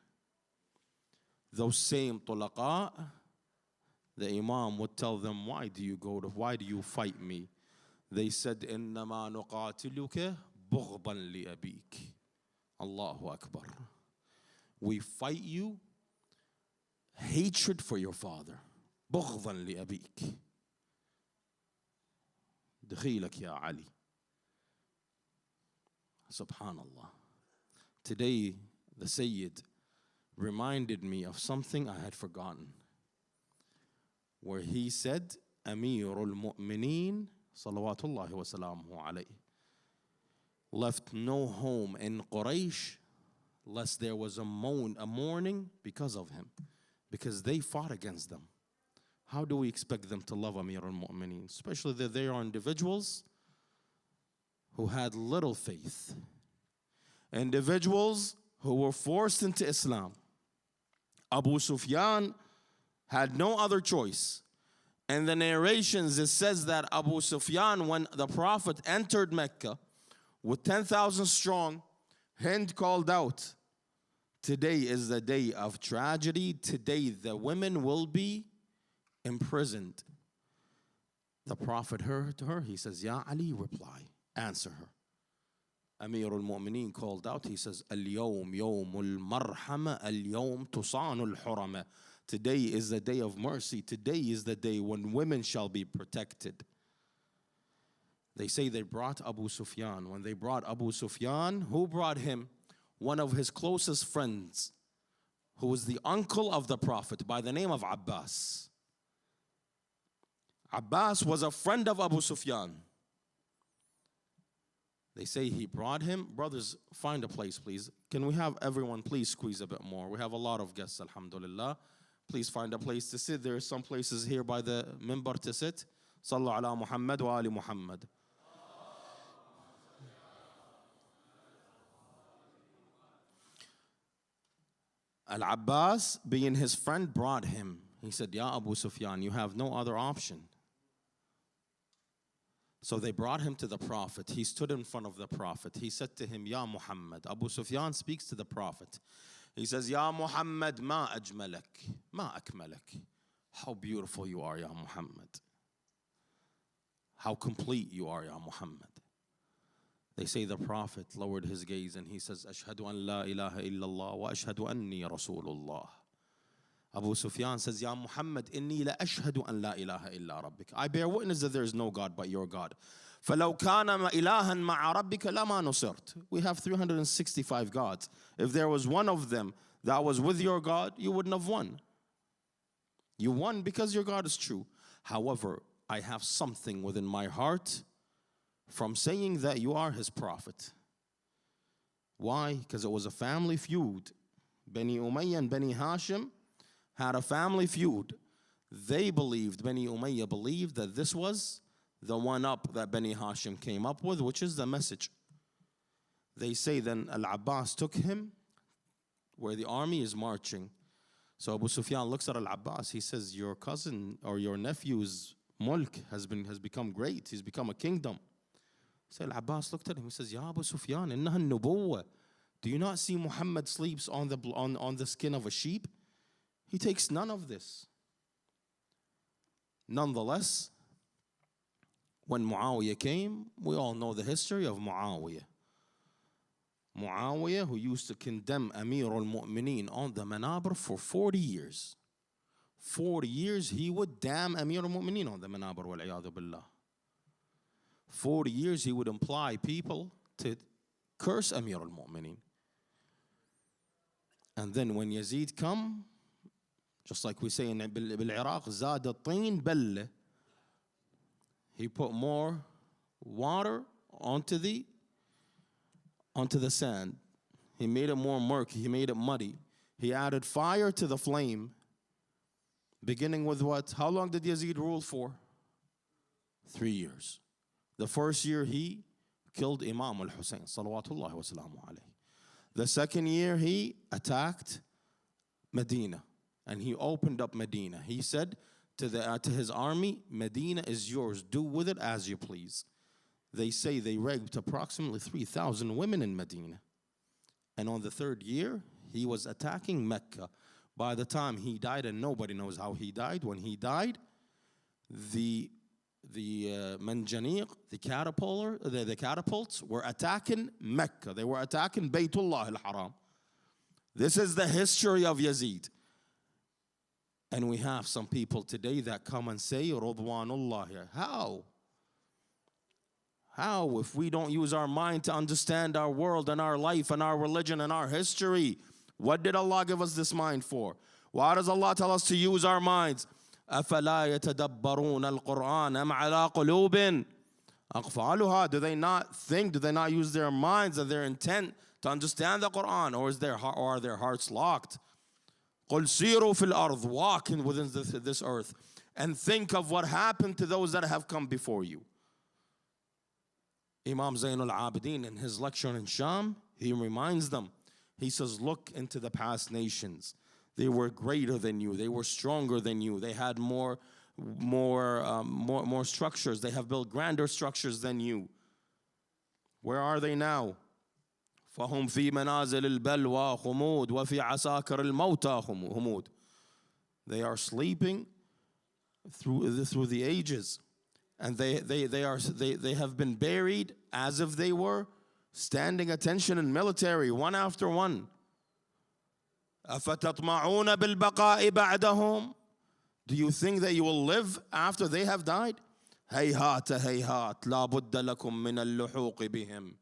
Those same طلقاء, the Imam would tell them, why do you fight me? They said, إِنَّمَا نُقَاتِلُكَ بُغْضًا لِأَبِيكَ. Allahu Akbar. We fight you hatred for your father. بُغْضًا لِأَبِيكَ. دخيلك يا علي. Subhanallah. Today, the Sayyid reminded me of something I had forgotten. Where he said, Amirul Mu'mineen, salawatullahi wa salamuhu alayhi, left no home in Quraysh lest there was a mourning because of him. Because they fought against them. How do we expect them to love Amirul Mu'mineen? Especially that they are individuals who had little faith. Individuals who were forced into Islam. Abu Sufyan had no other choice. In the narrations, it says that Abu Sufyan, when the Prophet entered Mecca with 10,000 strong, Hind called out, today is the day of tragedy. Today the women will be imprisoned. The Prophet heard her. He says, Ya Ali, reply, answer her. Amirul Mu'mineen called out. He says, Al-yawm yawmul marhama, al-yawm tusanul hurama. Today is the day of mercy. Today is the day when women shall be protected. They say they brought Abu Sufyan. When they brought Abu Sufyan, who brought him? One of his closest friends, who was the uncle of the Prophet by the name of Abbas. Abbas was a friend of Abu Sufyan. They say he brought him. Brothers, find a place, please. Can we have everyone please squeeze a bit more? We have a lot of guests, alhamdulillah. Please find a place to sit. There are some places here by the minbar to sit. Sallu ala Muhammad wa ali Muhammad. Al-Abbas, being his friend, brought him. He said, Ya Abu Sufyan, you have no other option. So they brought him to the Prophet. He stood in front of the Prophet. He said to him, Ya Muhammad. Abu Sufyan speaks to the Prophet. He says, Ya Muhammad, ma ajmalak, ma akmalak. How beautiful you are, Ya Muhammad. How complete you are, Ya Muhammad. They say the Prophet lowered his gaze and he says, Ashhadu an la ilaha illallah wa ashhadu anni rasulullah. Abu Sufyan says, Ya Muhammad, inni la ashhadu an la ilaha illa rabbik. I bear witness that there is no God but your God. فَلَوْ كَانَ إِلَهًا مَعَ رَبِّكَ لَمَا نُصِرْتَ. We have 365 gods. If there was one of them that was with your God, you wouldn't have won. You won because your God is true. However, I have something within my heart from saying that you are his prophet. Why? Because it was a family feud. Bani Umayyah and Bani Hashim had a family feud. They believed, Bani Umayyah believed that this was the one-up that Bani Hashim came up with, which is the message. They say then Al-Abbas took him where the army is marching. So Abu Sufyan looks at Al-Abbas. He says, your cousin or your nephew's mulk has become great. He's become a kingdom. So Al-Abbas looked at him. He says, Ya Abu Sufyan, innaha nubuwwa. Do you not see Muhammad sleeps on the skin of a sheep? He takes none of this. Nonetheless, when Muawiyah came, we all know the history of Muawiyah. Muawiyah, who used to condemn Amir al-Mu'mineen on the Manabir for 40 years. 40 years he would damn Amir al-Mu'mineen on the Manabir, wal-'iyadhu billah. 40 years he would imply people to curse Amir al-Mu'mineen. And then when Yazid come, just like we say in Iraq, زاد الطين بلة. He put more water onto the sand. He made it more murky. He made it muddy. He added fire to the flame. Beginning with what? How long did Yazid rule for? 3 years. The first year he killed Imam al-Hussein, salawatullahi wa salamu alayhi. The second year he attacked Medina and he opened up Medina. He said to his army, Medina is yours. Do with it as you please. They say they raped approximately 3,000 women in Medina. And on the third year, he was attacking Mecca. By the time he died, and nobody knows how he died, when he died, the manjaniq, the catapults were attacking Mecca. They were attacking Baytullah al-Haram. This is the history of Yazid. And we have some people today that come and say, Ridwanullah here. How? How, if we don't use our mind to understand our world and our life and our religion and our history? What did Allah give us this mind for? Why does Allah tell us to use our minds? أَفَلَا يَتَدَبَّرُونَ الْقُرْآنَ أَمْ عَلَىٰ قُلُوبٍ أَقْفَالُهَا. Do they not think, do they not use their minds and their intent to understand the Quran? Or are their hearts locked? قُلْ سِيرُوا فِي الْأَرْضِ. Walk within this earth and think of what happened to those that have come before you. Imam Zayn al-Abidin in his lecture in Sham, he reminds them. He says, look into the past nations. They were greater than you. They were stronger than you. They had more structures. They have built grander structures than you. Where are they now? فهم في منازل البلوى خمود وفي عساكر الموتى خمود. They are sleeping through the ages, and they have been buried as if they were standing attention in military, one after one. أفتطمعون بالبقاء بعدهم. Do you think that you will live after they have died? هيهات هيهات لا بد لكم من اللحوق بهم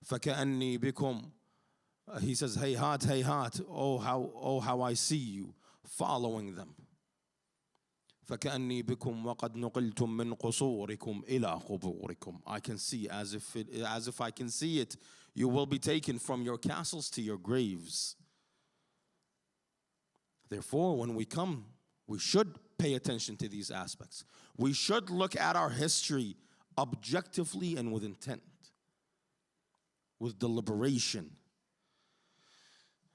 فكأني بكم. He says, هيهات هيهات. Oh how I see you following them. فكأني بكم وقد نقلتم من قصوركم إلى قبوركم. I can see as if I can see it. You will be taken from your castles to your graves. Therefore, when we come, we should pay attention to these aspects. We should look at our history objectively and with intent, with deliberation.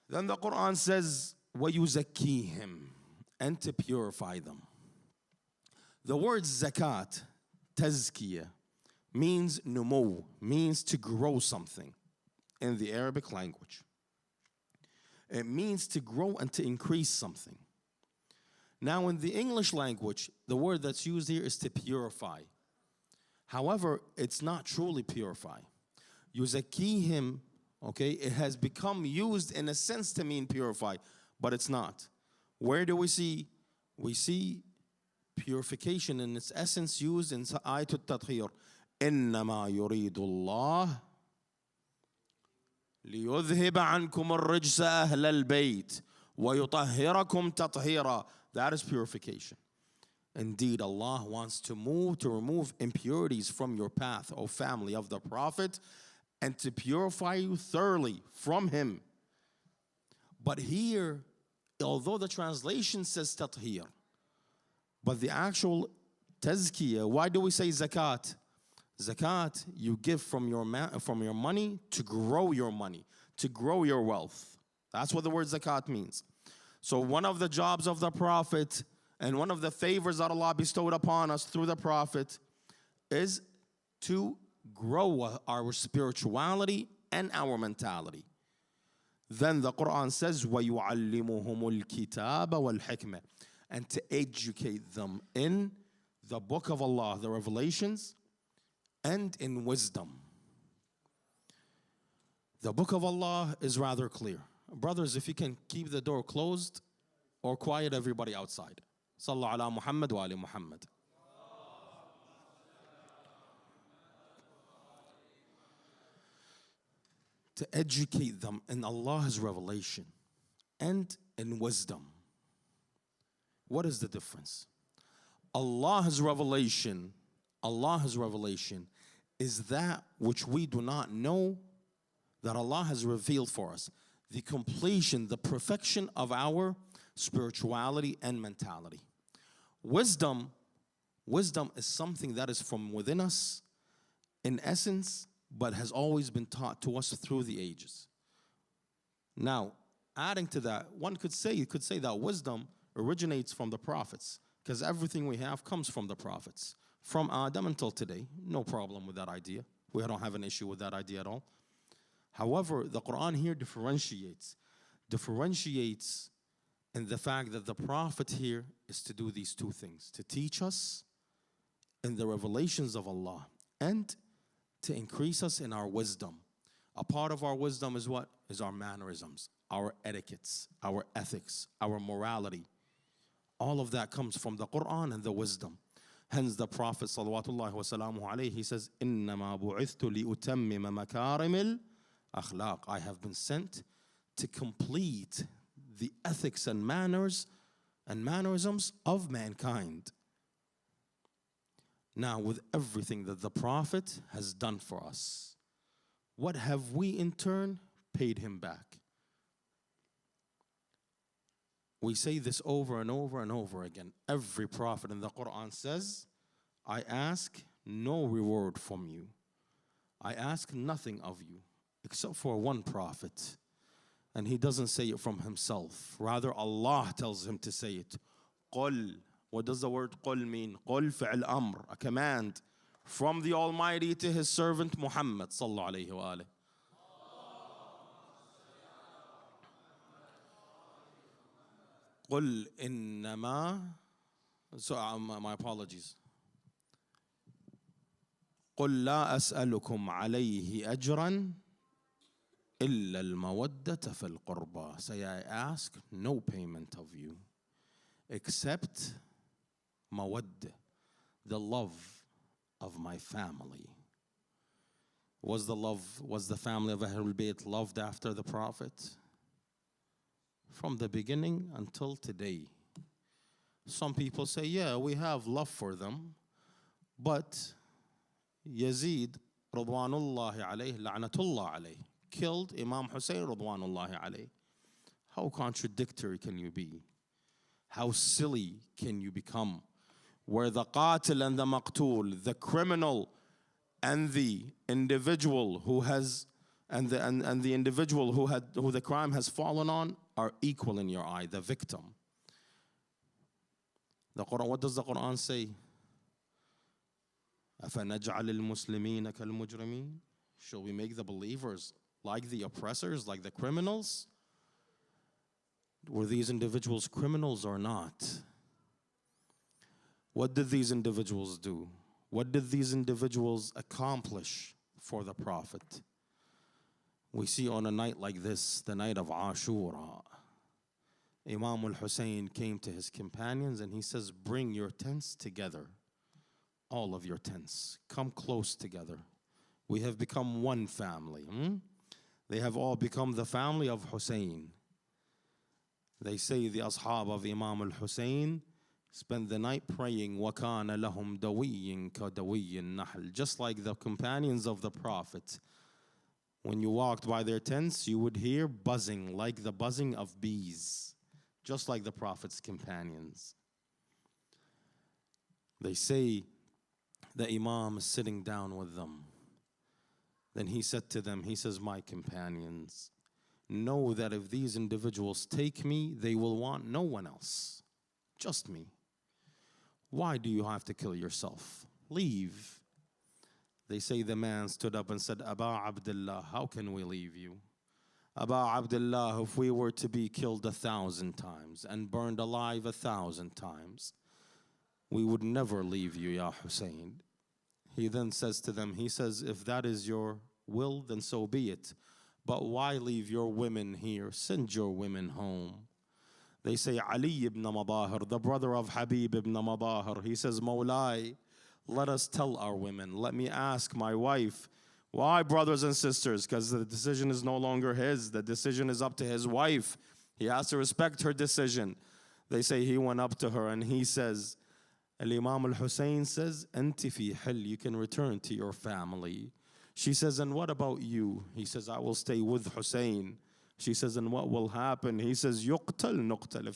Then the Quran says, وَيُزَكِّيهِمْ, and to purify them. The word zakat, tazkiyah, means numu, means to grow something in the Arabic language. It means to grow and to increase something. Now in the English language, the word that's used here is to purify. However, it's not truly purify. Yuzakihim, okay, it has become used in a sense to mean purify, but it's not. Where do we see? We see purification in its essence used in Ayatul Tathir. إنما يريد الله ليذهب عنكم الرجس أهل البيت ويطهركم تطهيرا. That is purification. Indeed, Allah wants to remove impurities from your path, O family of the Prophet, and to purify you thoroughly from him. But here, although the translation says tathir, but the actual tazkiyah, why do we say zakat? Zakat, you give from your money to grow your money, to grow your wealth. That's what the word zakat means. So one of the jobs of the Prophet and one of the favors that Allah bestowed upon us through the Prophet is to grow our spirituality and our mentality. Then the Quran says, وَيُعَلِّمُهُمُ الْكِتَابَ وَالْحِكْمَةِ, and to educate them in the book of Allah, the revelations, and in wisdom. The book of Allah is rather clear. Brothers, if you can keep the door closed or quiet everybody outside. Sallu ala Muhammad wa ali Muhammad. To educate them in Allah's revelation and in wisdom. What is the difference? Allah's revelation is that which we do not know that Allah has revealed for us. The completion, the perfection of our spirituality and mentality. Wisdom is something that is from within us in essence, but has always been taught to us through the ages. Now, adding to that, you could say that wisdom originates from the prophets, because everything we have comes from the prophets. From Adam until today, no problem with that idea. We don't have an issue with that idea at all. However, the Quran here differentiates in the fact that the Prophet here is to do these two things, to teach us in the revelations of Allah and to increase us in our wisdom. A part of our wisdom is what? Is our mannerisms, our etiquettes, our ethics, our morality. All of that comes from the Quran and the wisdom. Hence the Prophet sallallahu wa sallamu alayhi, he says, إِنَّمَا بُعِثْتُ لِأُتَمِّمَ مَكَارِمِ الْأَخْلَاقِ. I have been sent to complete the ethics and manners and mannerisms of mankind. Now, with everything that the Prophet has done for us, what have we in turn paid him back? We say this over and over and over again. Every prophet in the Quran says, I ask no reward from you. I ask nothing of you, except for one prophet. And he doesn't say it from himself. Rather, Allah tells him to say it. قُل. What does the word قُل mean? قُل فعل أمر, a command from the Almighty to his servant Muhammad sallallahu alayhi wa alayhi. قُل إِنَّمَا, my apologies. قُل لَا أَسْأَلُكُمْ عَلَيْهِ أَجْرًا إِلَّا الْمَوَدَّةَ فِي الْقُرْبَى. Say, I ask no payment of you except mawaddah, the love of my family. Was the family of Ahlul Bayt loved after the Prophet? From the beginning until today. Some people say, yeah, we have love for them, but Yazid, Radwanullahi alayhi, La'natullah alayhi, killed Imam Hussein, Radwanullahi alayhi. How contradictory can you be? How silly can you become? Where the qatil and the maqtul, the criminal and the individual who has and the individual who the crime has fallen on are equal in your eye, the victim. The Quran, what does the Quran say? أَفَنَجْعَلِ الْمُسْلِمِينَ كَالْمُجْرِمِينَ? Shall we make the believers like the oppressors, like the criminals? Were these individuals criminals or not? What did these individuals do? What did these individuals accomplish for the Prophet? We see on a night like this, the night of Ashura, Imam al-Hussein came to his companions and he says, bring your tents together. All of your tents. Come close together. We have become one family. They have all become the family of Hussein. They say the ashab of Imam al-Hussein spent the night praying, وَكَانَ لَهُمْ دَوِيٍّ كَدَوِيِّ النَّحْلِ. Just like the companions of the Prophet. When you walked by their tents, you would hear buzzing like the buzzing of bees. Just like the Prophet's companions. They say the Imam is sitting down with them. Then he said to them, he says, my companions, know that if these individuals take me, they will want no one else, just me. Why do you have to kill yourself? Leave. They say the man stood up and said, Aba Abdullah, how can we leave you? Aba Abdullah, if we were to be killed 1,000 times and burned alive 1,000 times, we would never leave you, Ya Hussein. He then says to them, he says, if that is your will, then so be it. But why leave your women here? Send your women home. They say, Ali ibn Madahir, the brother of Habib ibn Madahir, he says, Mawlai, let us tell our women. Let me ask my wife. Why, brothers and sisters? Because the decision is no longer his. The decision is up to his wife. He has to respect her decision. They say he went up to her and he says, Al-Imam al-Hussein says, Anti fi hil, you can return to your family. She says, and what about you? He says, I will stay with Hussein. She says, and what will happen? He says, yuqtal nuqtal.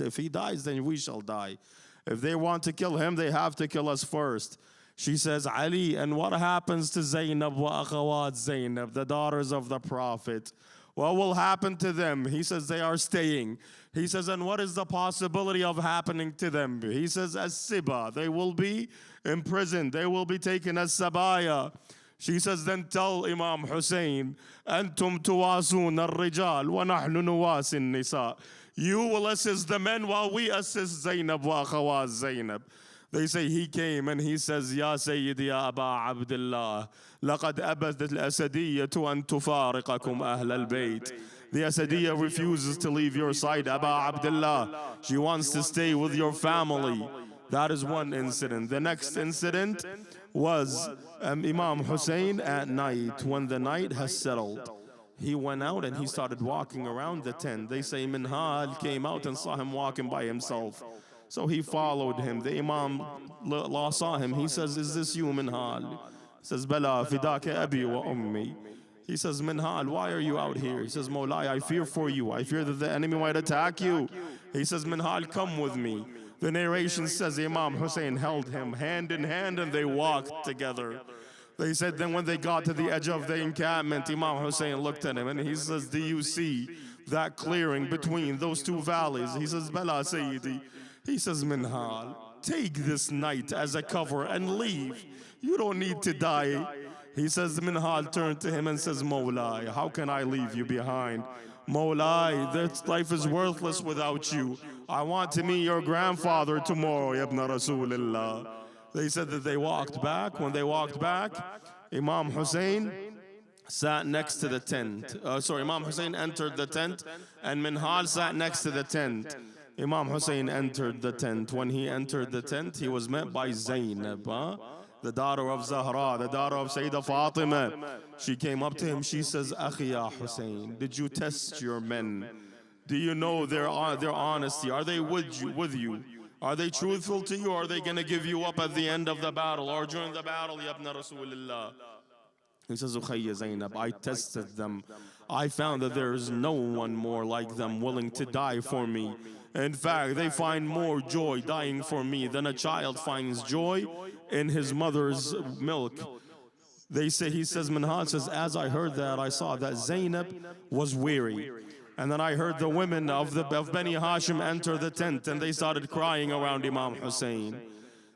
If he dies, then we shall die. If they want to kill him, they have to kill us first. She says, Ali, and what happens to Zainab wa akhawat Zainab, the daughters of the Prophet? What will happen to them? He says, they are staying. He says, and what is the possibility of happening to them? He says, as Siba, they will be imprisoned. They will be taken as Sabaya. She says, then tell Imam Hussein, Antum tuwasun al-rijal wa nahnu nuwasin nisa. You will assist the men while we assist Zainab wa akhawat Zainab. They say he came and he says, Ya Sayyidi ya Aba Abdullah, لقد أبت الأسدية أن تفارقكم أهل البيت. The Asadiyya refuses to leave your side, Aba Abdullah. She wants to stay with your family. That is one incident. The next incident was Imam Hussein at night, when the night has settled. He went out and he started walking around the tent. They say Minhal came out and saw him walking by himself. So he followed him. The Imam saw him. He says, is this you, Minhal? He says, Bala, fidaka abi wa ummi. He says, Minhal, why are you out here? He says, Mawlai, I fear for you. I fear that the enemy might attack you. He says, Minhal, come with me. The narration says Imam Hussein held him hand in hand and they walked together. They said then when they got to the edge of the encampment, Imam Hussein looked at him and he says, do you see that clearing between those two valleys? He says, Bala Sayyidi. He says, Minhal, take this night as a cover and leave. You don't need to die. He says, Minhal turned to him and says, Mawlai, how can I leave you behind? Mawlai, this life is worthless without you. I want to meet your grandfather tomorrow, Ibn Rasulullah. They said that they walked back. When they walked back, Imam Hussein sat next to the tent. Imam Hussein entered the tent and Minhal sat next to the tent. Imam Hussein entered the tent. When he entered the tent, he was met by Zainab, the daughter of Zahra, the daughter of Sayyidah Fatima. She came up to him. She says, Akhi ya Hussein, did you test your men? Do you know their honesty? Are they with you? Are they truthful to you? Or are they going to give you up at the end of the battle or during the battle, Ya Ibn Rasulullah? He says, Ukhayya Zainab, I tested them. I found that there is no one more like them willing to die for me. In fact, they find more joy dying for me than a child finds joy in his mother's milk. They say, he says, Minhaj says, as I heard that, I saw that Zainab was weary. And then I heard the women of Bani Hashim enter the tent, and they started crying around Imam Hussein.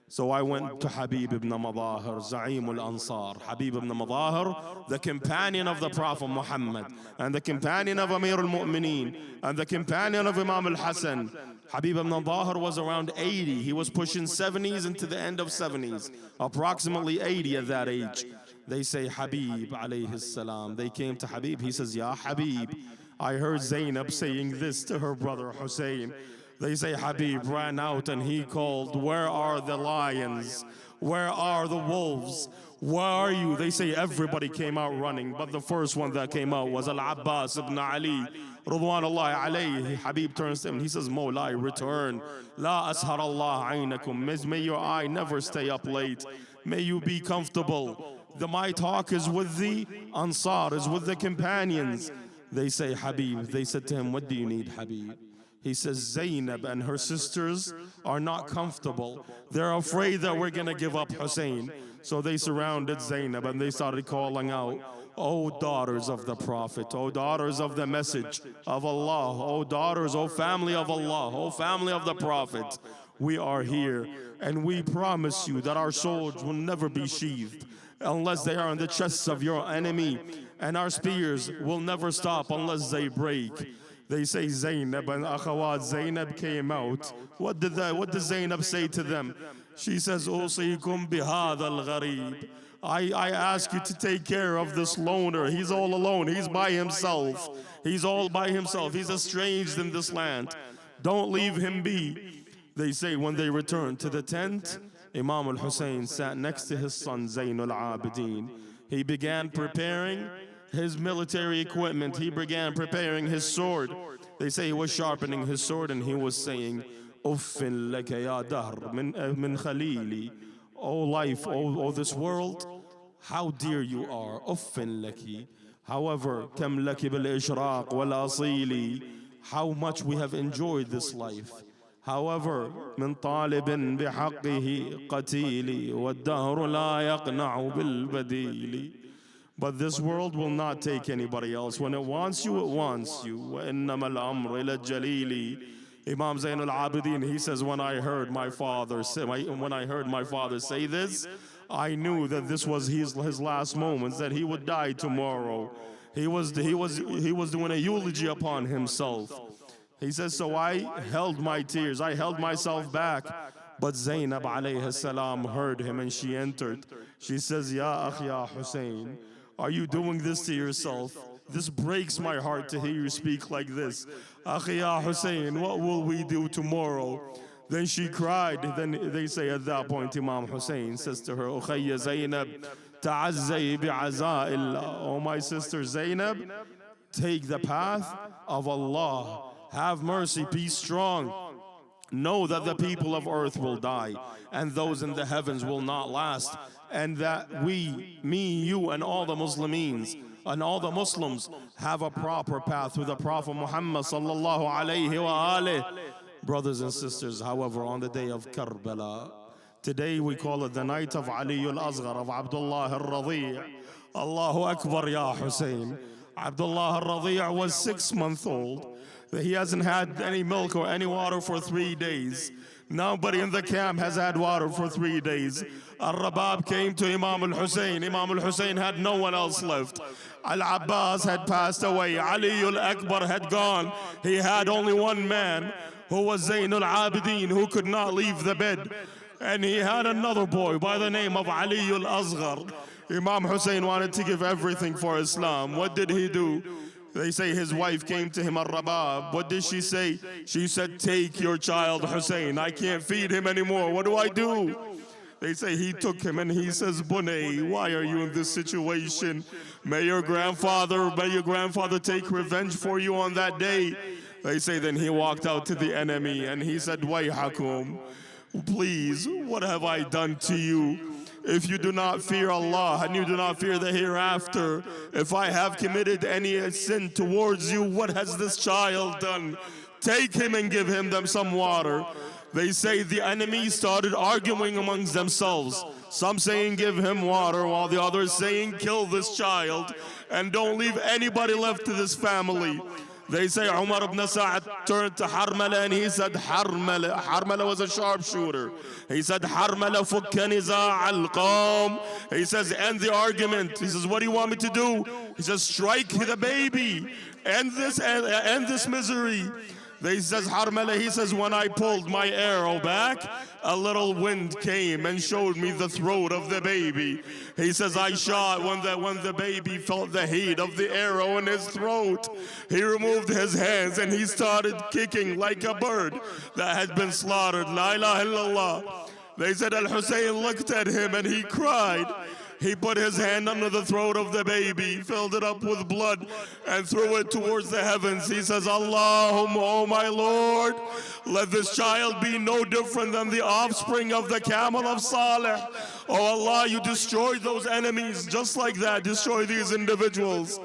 So I went to Habib ibn Madahir, Za'im al-Ansar. Habib ibn Madahir, the companion of the Prophet Muhammad, and the companion of Amir al-Mu'mineen, and the companion of Imam al-Hassan. Habib ibn Madahir was around 80. He was pushing 70s into the end of 70s, approximately 80 at that age. They say, Habib alayhi salam. They came to Habib. He says, Ya Habib, I heard Zainab saying this to her brother Hussein. They say Habib ran out and he called, where are the lions? Where are the wolves? Where are you? They say everybody came out running, but the first one that came out was Al-Abbas ibn Ali. Ridwanullahi alayhi. Habib turns to him and he says, Mawlai, return. La ashar Allah aynakum. May your eye never stay up late. May you be comfortable. My talk is with the Ansar, is with the companions. They say, Habib, they said to him, what do you need, Habib? He says, Zainab and her sisters are not comfortable. They're afraid that we're going to give up Hussein. So they surrounded Zainab and they started calling out, O daughters of the Prophet, O daughters of the message of Allah, O daughters, O family of Allah, O family of the Prophet, we are here and we promise you that our swords will never be sheathed unless they are in the chests of your enemy, and our spears will never stop unless they break. They say Zainab and Akhawat Zainab came out. What did Zainab say to them? She says, Usikum bihadha al-gharib. I ask you to take care of this loner. He's all alone. He's by himself. He's all by himself. He's estranged in this land. Don't leave him be. They say when they returned to the tent, Imam al-Hussein sat next to his son Zain al-Abidin. He began preparing his military equipment. He began preparing his sword. They say he was sharpening his sword and he was saying, Uffin laka ya dahr min khalili. O life, O this world, how dear you are. Uffin laki. However, kam laki bil ishraq wal asili. How much we have enjoyed this life. However, من طالب بحقه قتيلي والدهر لا يقنع بالبديل. But this world will not take anybody else. When it wants you, it wants you. وإنما الأمر إلى الجليل. Imam Zain al-Abidin, he says, when I heard my father say this, I knew that this was his last moments, that he would die tomorrow. He was doing a eulogy upon himself. He says, so I held my tears, I held myself back. But Zainab alayhi salam heard him and she entered. She says, Ya akh ya Hussein, are you doing this to yourself? This breaks my heart to hear you speak like this. Akhi ya Hussein, what will we do tomorrow? Then she cried. Then they say at that point, Imam Hussein says to her, Ukhayya Zainab, ta'azzay bi'aza'illah. Oh my sister Zainab, take the path of Allah. Have mercy, be strong. Know that the people of earth will die, and those in the heavens will not last. And that we, me, you, and all the Muslims, and all the Muslims have a proper path through the Prophet Muhammad sallallahu alayhi wa alayhi. Brothers and sisters, however, on the day of Karbala, today we call it the night of Ali al-Asghar, of Abdullah al-Radi'. Allahu Akbar ya Hussein. Abdullah al-Radi' was 6 months old. He hasn't had any milk or any water for 3 days. Nobody in the camp has had water for 3 days. Al-Rabab came to Imam al-Hussein. Imam al-Hussein had no one else left. Al-Abbas had passed away. Ali al-Akbar had gone. He had only one man, who was Zain al-Abidin, who could not leave the bed. And he had another boy by the name of Ali al-Asghar. Imam Hussein wanted to give everything for Islam. What did he do? They say his wife came to him, Al-Rabab. What did she say? She said, take your child, Hussein. I can't feed him anymore. What do I do? They say he took him and he says, Bunay, why are you in this situation? May your grandfather take revenge for you on that day. They say then he walked out to the enemy and he said, Wayhakum, please, what have I done to you? If you do not fear Allah and you do not fear the hereafter, if I have committed any sin towards you, what has this child done? take him and give him them some water. They say the enemy started arguing amongst themselves. Some saying give him water, while the others saying kill this child and don't leave anybody left to this family. They say Umar ibn Sa'd turned to Harmala and he said, Harmala. Harmala was a sharpshooter. He said, Harmala fukka niza' al-qawm. He says, end the argument. He says, what do you want me to do? He says, strike the baby. End this misery. He says, Harmala, he says, when I pulled my arrow back, a little wind came and showed me the throat of the baby. He says, I shot when the baby felt the heat of the arrow in his throat. He removed his hands and he started kicking like a bird that had been slaughtered. La ilaha illallah. They said Al-Hussein looked at him and he cried. He put his hand under the throat of the baby, filled it up with blood, and threw it towards the heavens. He says, Allahumma, oh my Lord, let this child be no different than the offspring of the camel of Saleh. Oh Allah, you destroyed those enemies just like that. Destroy these individuals.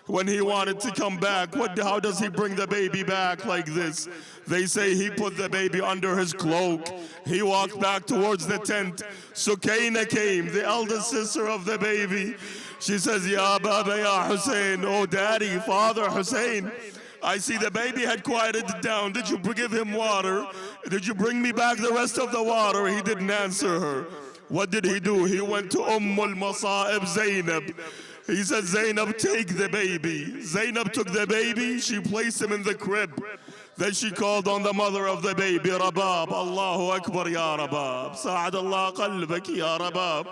When he wanted to come back, how does he bring the baby back like this? They say he put the baby under his cloak. He walked back towards the tent. Sukaina came, the eldest sister of the baby. She says, Ya Baba, Ya Hussein, oh daddy, father Hussein, I see the baby had quieted down. Did you give him water? Did you bring me back the rest of the water? He didn't answer her. What did he do? He went to al-Masa'ib Zainab. He said, Zainab, take the baby. Zainab took the baby, she placed him in the crib. Then she called on the mother of the baby, Rabab. Allahu Akbar, Ya Rabab. Sa'ad Allah qalbak, Ya Rabab.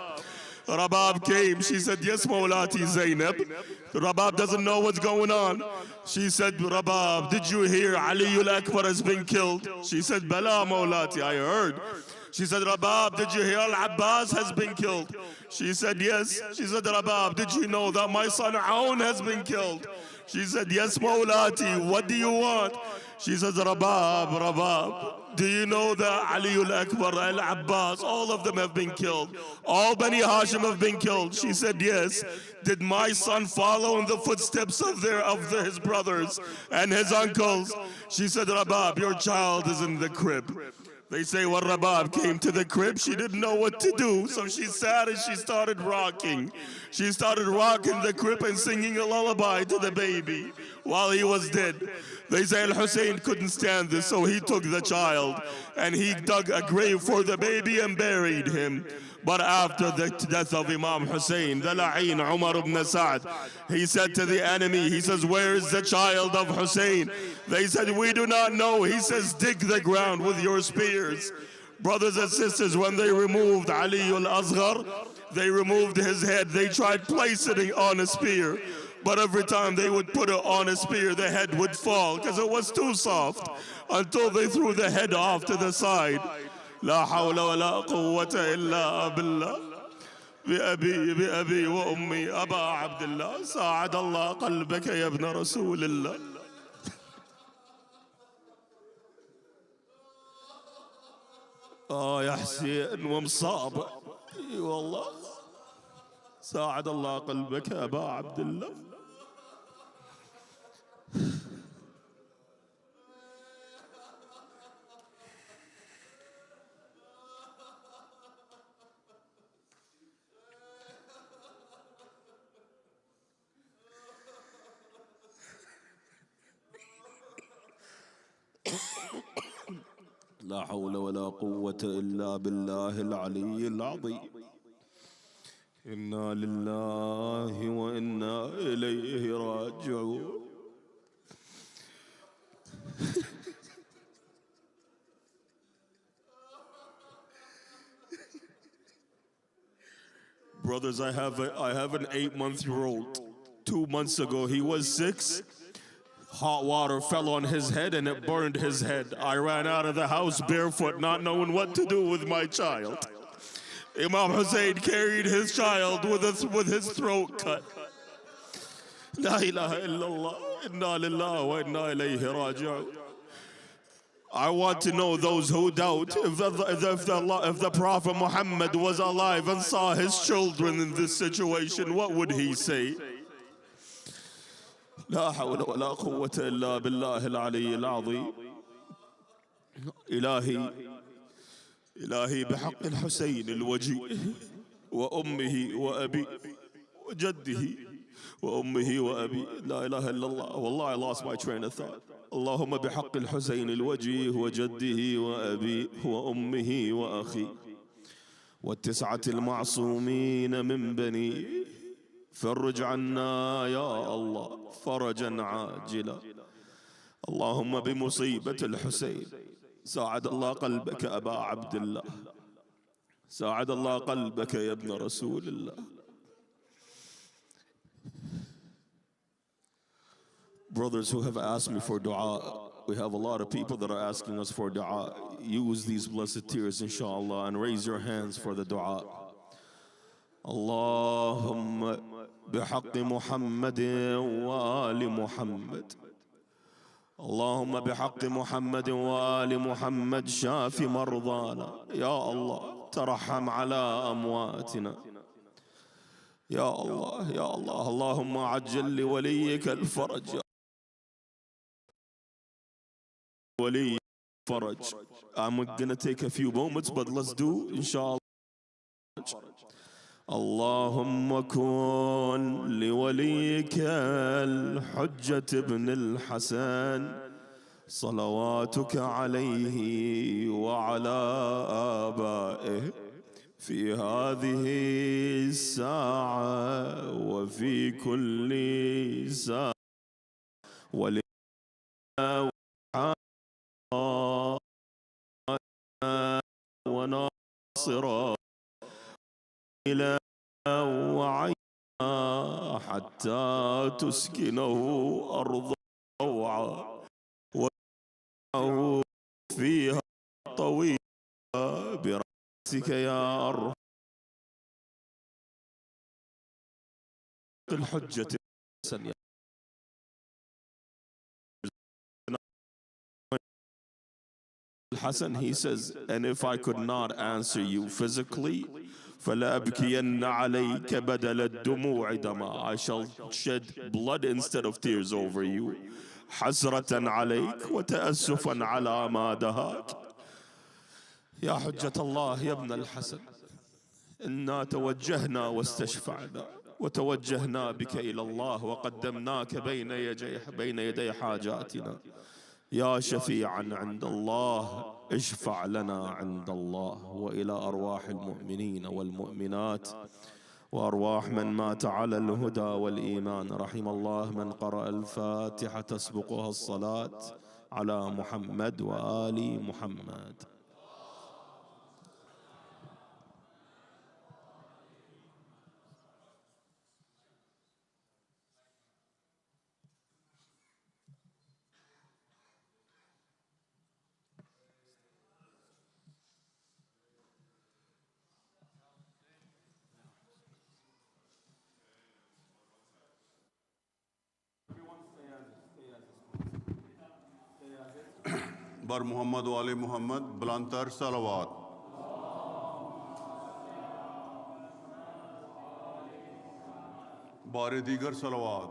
Rabab came, she said, yes, Mawlati Zainab. Rabab doesn't know what's going on. She said, Rabab, did you hear Ali al-Akbar has been killed? She said, Bala Mawlati, I heard. She said, Rabab, did you hear Al-Abbas has been killed? She said, yes. She said, Rabab, did you know that my son Aoun has been killed? She said, yes, Mawlati, what do you want? She says, Rabab, do you know that Ali al-Akbar, Al-Abbas, all of them have been killed? All Bani Hashim have been killed. She said, yes. Did my son follow in the footsteps of his brothers and his uncles? She said, Rabab, your child is in the crib. They say when Rabab came to the crib, she didn't know what to do, so she sat and she started rocking. She started rocking the crib and singing a lullaby to the baby while he was dead. They say Al-Hussein couldn't stand this, so he took the child and he dug a grave for the baby and buried him. But after the death of Imam Hussein, the La'in Umar ibn Sa'd, he said to the enemy, he says, where is the child of Hussein? They said, we do not know. He says, dig the ground with your spears. Brothers and sisters, when they removed Ali al-Asghar, they removed his head. They tried placing it on a spear. But every time they would put it on a spear, the head would fall because it was too soft until they threw the head off to the side. لا حول ولا قوة إلا بالله بأبي وأمي أبا عبد الله ساعد الله قلبك يا ابن رسول الله. يا حسين ومصاب اي والله ساعد الله قلبك يا أبا عبد الله. لا حول ولا قوة إلا بالله العلي العظيم. إنا لله وإنا إليه راجعون. Brothers, I have an 8-month-old. 2 months ago, he was 6. Hot water fell on his head and it burned his head. I ran out of the house barefoot, not knowing what to do with my child. Imam Hussein carried his child with his throat cut. La ilaha illallah, inna lillahi wa inna ilayhi raji'un. I want to know those who doubt if the Prophet Muhammad was alive and saw his children in this situation, what would he say? لا حول ولا قوة إلا بالله العلي العظيم. إلهي إلهي بحق الحسين الوجيه وأمه وأبي وجده وأمه وأبي لا إله إلا الله والله I lost my train of thought اللهم بحق الحسين الوجيه وجده وأبي وأمه وأخي والتسعة المعصومين من بني فرج عنا يا الله فرجا عاجلا اللهم بمصيبة الحسين ساعد الله قلبك أبا عبد الله ساعد الله قلبك يا ابن رسول الله. Brothers who have asked me for dua, we have a lot of people that are asking us for dua. Use these blessed tears inshallah and raise your hands for the dua. اللهم بحق محمد وآل محمد اللهم بحق محمد وآل محمد شاف مرضانا يا الله ترحم على أمواتنا يا الله يا الله اللهم عجل لوليك الفرج ولي الفرج. I'm gonna take a few moments but let's do inshallah. اللهم كن لوليك الحجة بن الحسن صلواتك عليه وعلى آبائه في هذه الساعة وفي كل ساعة ولنا وناصرا إلى وعينا حتى تسكنه أرض روعة وتجعله فيها طويلة برأسك يا أرحم الحجة Hassan, he says, and if I could not answer you physically, فَلَأَبْكِيَنَّ عَلَيْكَ بَدَلَ الدُّمُوعِ دَمًا I shall shed blood instead of tears over you. حسرة عليك وتأسفا على ما دهاك. يا حجة الله يا ابن الحسن إنا توجهنا واستشفعنا وتوجهنا بك إلى الله وقدمناك بين يدي حاجاتنا يا شفيعا عند الله اشفع لنا عند الله وإلى أرواح المؤمنين والمؤمنات وأرواح من مات على الهدى والإيمان. رحم الله من قرأ الفاتحة تسبقها الصلاة على محمد وآل محمد. बर मोहम्मद वाले मोहम्मद बुलंदतर सलावत बारे दीगर सलावत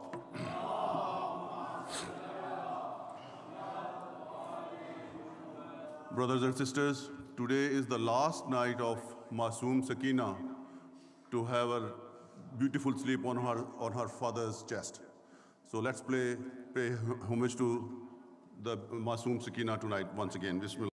Brothers and sisters, today is the last night of Masoom Sakina to have a beautiful sleep on her father's chest. So let's pay homage to the Masoom Sakina tonight once again. Bismillah.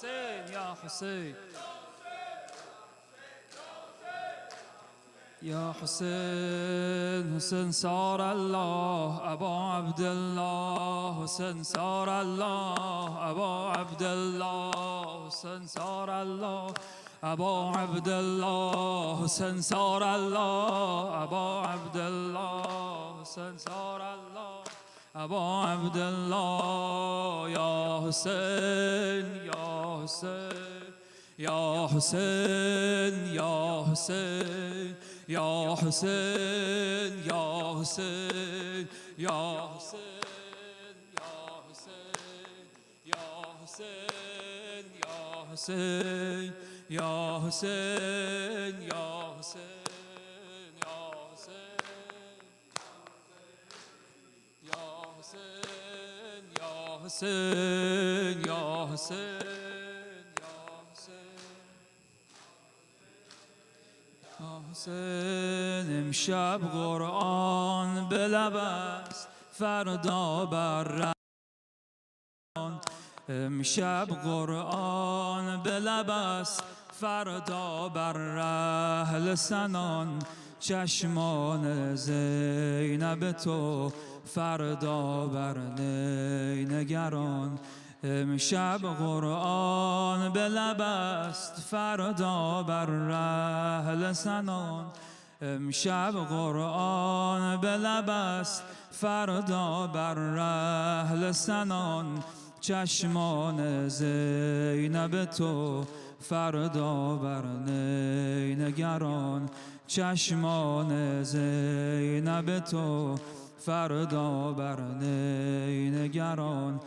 حسين يا حسين يا حسين حسين صار الله أبا عبد الله حسين صار الله أبا عبد الله حسين صار الله أبا عبد الله حسين صار الله أبا عبد الله حسين صار الله أبا عبد الله يا حسين يا حسين يا حسين يا حسين يا حسين يا حسين يا حسين يا حسين يا حسين يا حسين يا حسين يا حسين يا حسين يا حسين يا حسين حسین امشب قرآن بلبست فردا بر امشب قرآن بلبست فردا بر اهل سنان چشمان زینب تو فردا بر نینگران امشب قرآن بلبست فردا بر اهل سنان امشب قرآن بلبست فردا بر اهل سنان چشمان زینب تو فردا بر نینگران چشمان زینب تو فردا بر نینگران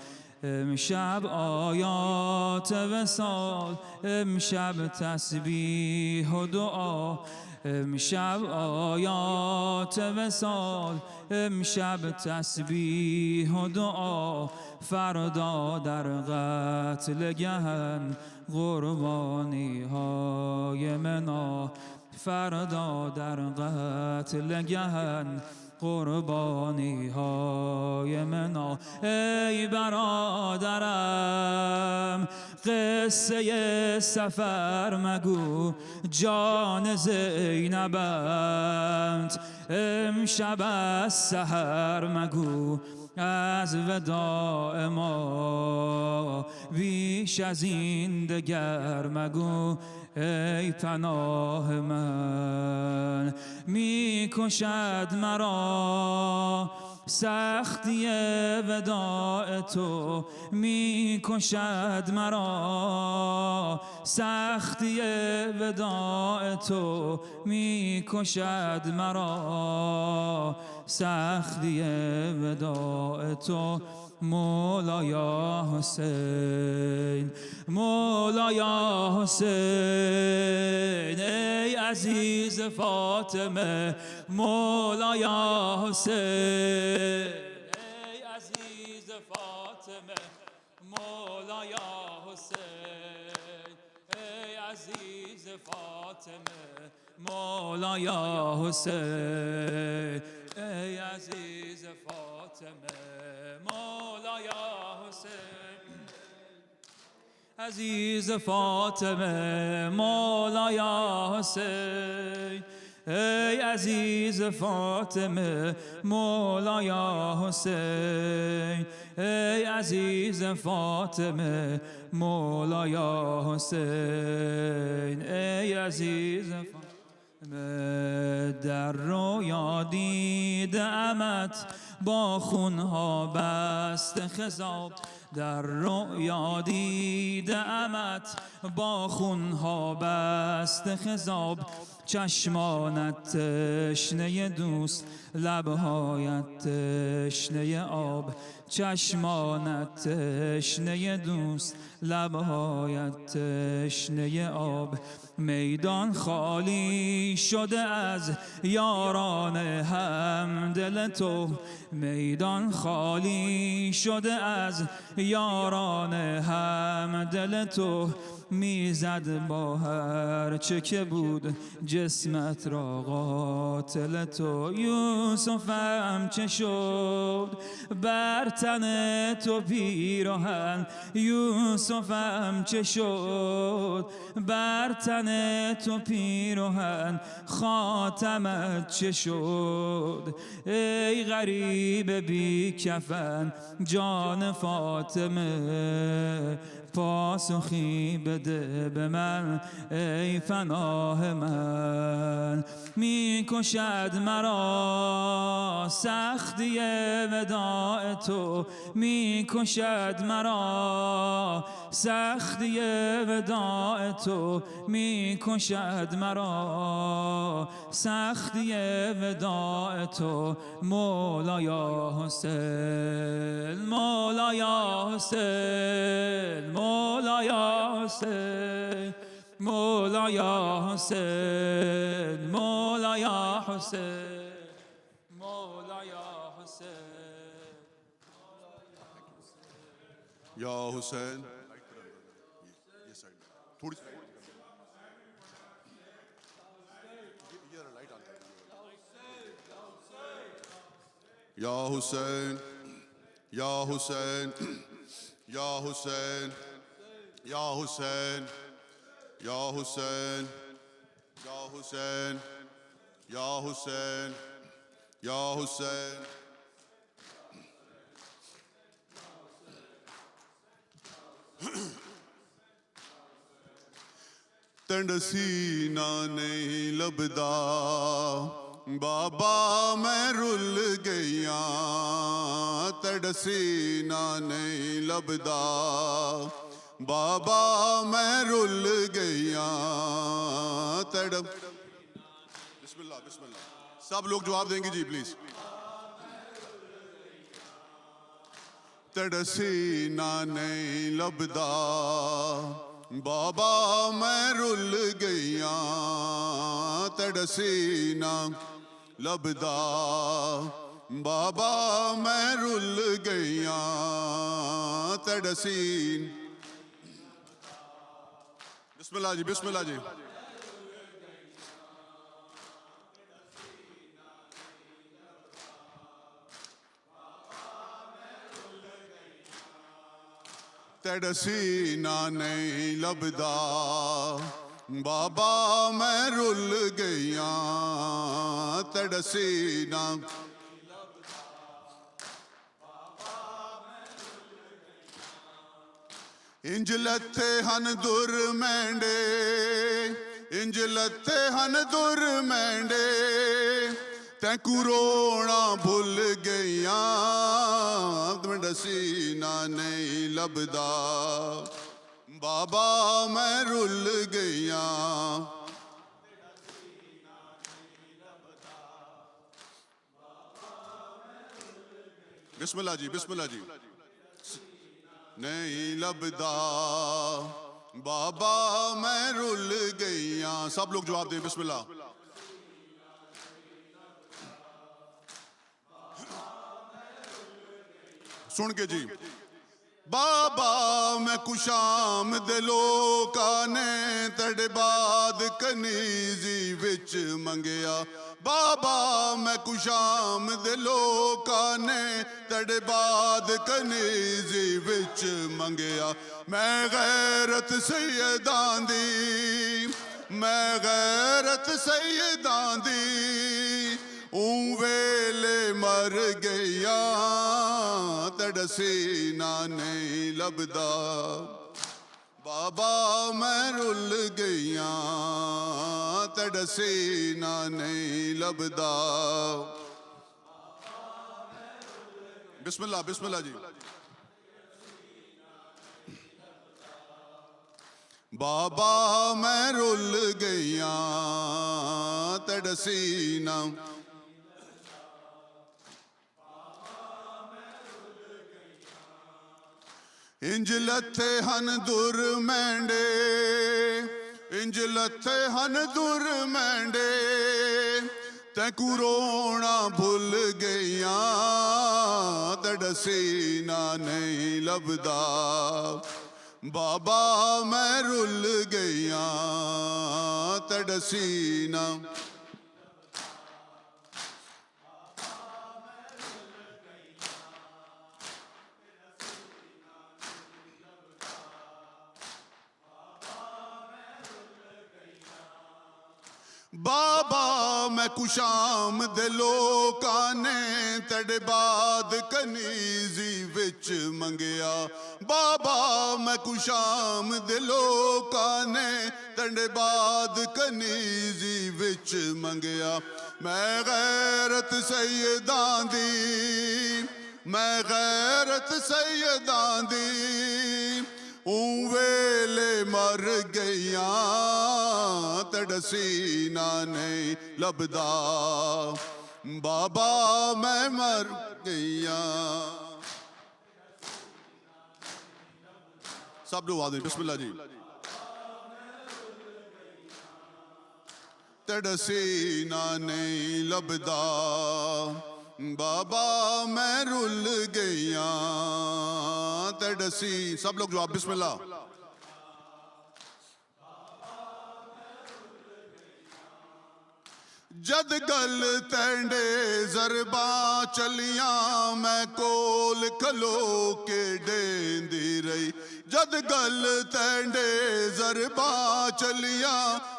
امشب آیات وصال امشب تسبیح و دعا امشب آیات وصال امشب تسبیح و دعا فردا در قتل گهن قربانی های منا فردا در قتل گهن قربانی های منا ای برادرم قصه سفر مگو جان زینبند امشب از سحر مگو از وداع ما بیش از این دگر مگو ای پناه من می کشد مرا سختی وداع تو می کشد مرا سختی وداع تو می کشد مرا سختی وداع تو مولا یا حسین مولا یا حسین ای عزیز فاطمه مولا یا حسین ای عزیز فاطمه مولا یا حسین ای عزیز فاطمه مولا یا حسین ای عزیز فاطمه مولا یا حسین عزیز فاطمه مولا یا حسین ای عزیز فاطمه مولا یا حسین ای عزیز فاطمه مولا یا حسین ای عزیز فاطمه در رویا دیدمت با خونها بست خضاب در رویا دیدمت با خونها بست خضاب چشمانت تشنه دوست لبهایت تشنه آب چشمانت تشنه دوست لبهایت تشنه آب میدان خالی شده از یاران همدل تو میدان خالی شده از یاران همدل دل تو میزد با هر چه که بود جسمت را قاتل تو. یوسفم چه شد بر تن تو پیراهن، یوسفم چه شد بر تن تو پیراهن، خاتمت چه شد ای غریب بی کفن. جان فاطمه پاسخی بده به من ای پناه من. میکشد مرا سختی وداع تو، میکشد مرا سختی وداع تو، میکشد مرا سختی وداع تو. مولایا حسین، مولایا حسین، مولایا حسین، مولایا حسین، مولایا حسین، مولایا حسین. Ya Hussein. Yes, sir. थोड़ी Ya Hussein, Ya Hussein, Ya Hussein, Ya Hussein, Ya Hussein, Ya Hussein, Ya Hussein, Ya Hussein. तंड सीना नहीं लबदा बाबा मैं rule गया, तंड सीना नहीं लबदा बाबा मैं rule गया। तंड बिस्मिल्लाह बिस्मिल्लाह, सब लोग जवाब देंगे जी प्लीज। तंड सीना नहीं लबदा बाबा मैं रुल गया, तड़सीना लबदा बाबा मैं रुल गया, तड़सीन। बिस्मिल्लाह जी बिस्मिल्लाह जी। तड़सीना नहीं लबदा बाबा मैं रुल गया, तड़सीना इंज लथे हन दुर मैंडे, इंज लथे हन दुर मैंडे, तैकू रोना भुल गया, तड़सीना नहीं लबदा बाबा मैं रुल गया। बिस्मिल्लाह जी बिस्मिल्लाह जी। नहीं लबदा बाबा मैं रुल गया, सब लोग जवाब दें बिस्मिल्लाह। सुन के जी। बाबा मैं कुशाम दे लोकां ने तड़े बाद कनीजी विच मंगया, बाबा मैं कुशाम दे लोकां ने तड़े बाद कनीजी विच मंगया। मैं गैरत सैयदां दी, मैं गैरत सैयदां दी वेले मर गया, तड़सीना नहीं लबदा बाबा मैं रुल गया, तड़सीना नहीं लबदा। बिस्मिल्लाह बिस्मिल्लाह जी। बाबा मैं रुल गया, तड़सीना इंज लथे हन दुर मैंडे, इंज लथे हन दुर मैंडे, तैकू रोना भुल गया, तड़सीना नहीं लबदा बाबा मैं रुल गईया तड़सी ना बाबा मैं कुशाम दे लोकां ने तेरे बाद कनीजी विच मंगया बाबा मैं कुशाम दे लोकां ने तेरे बाद कनीजी विच मंगया मैं गैरत सैयदां दी मैं गैरत सैयदां दी वेले मर गईया तड़सी ना नहीं लभदा बाबा मैं मर गईया सब लोग आदमी बिस्मिल्लाह जी तड़सी ना नहीं लभदा बाबा मैं रुल गईया तड़सी सब लोग जवाब बिस्मिल्लाह जद गल तेंडे जरबा चलिया मैं कोल खलो के डेंदी रही जद गल तेंडे जरबा चलिया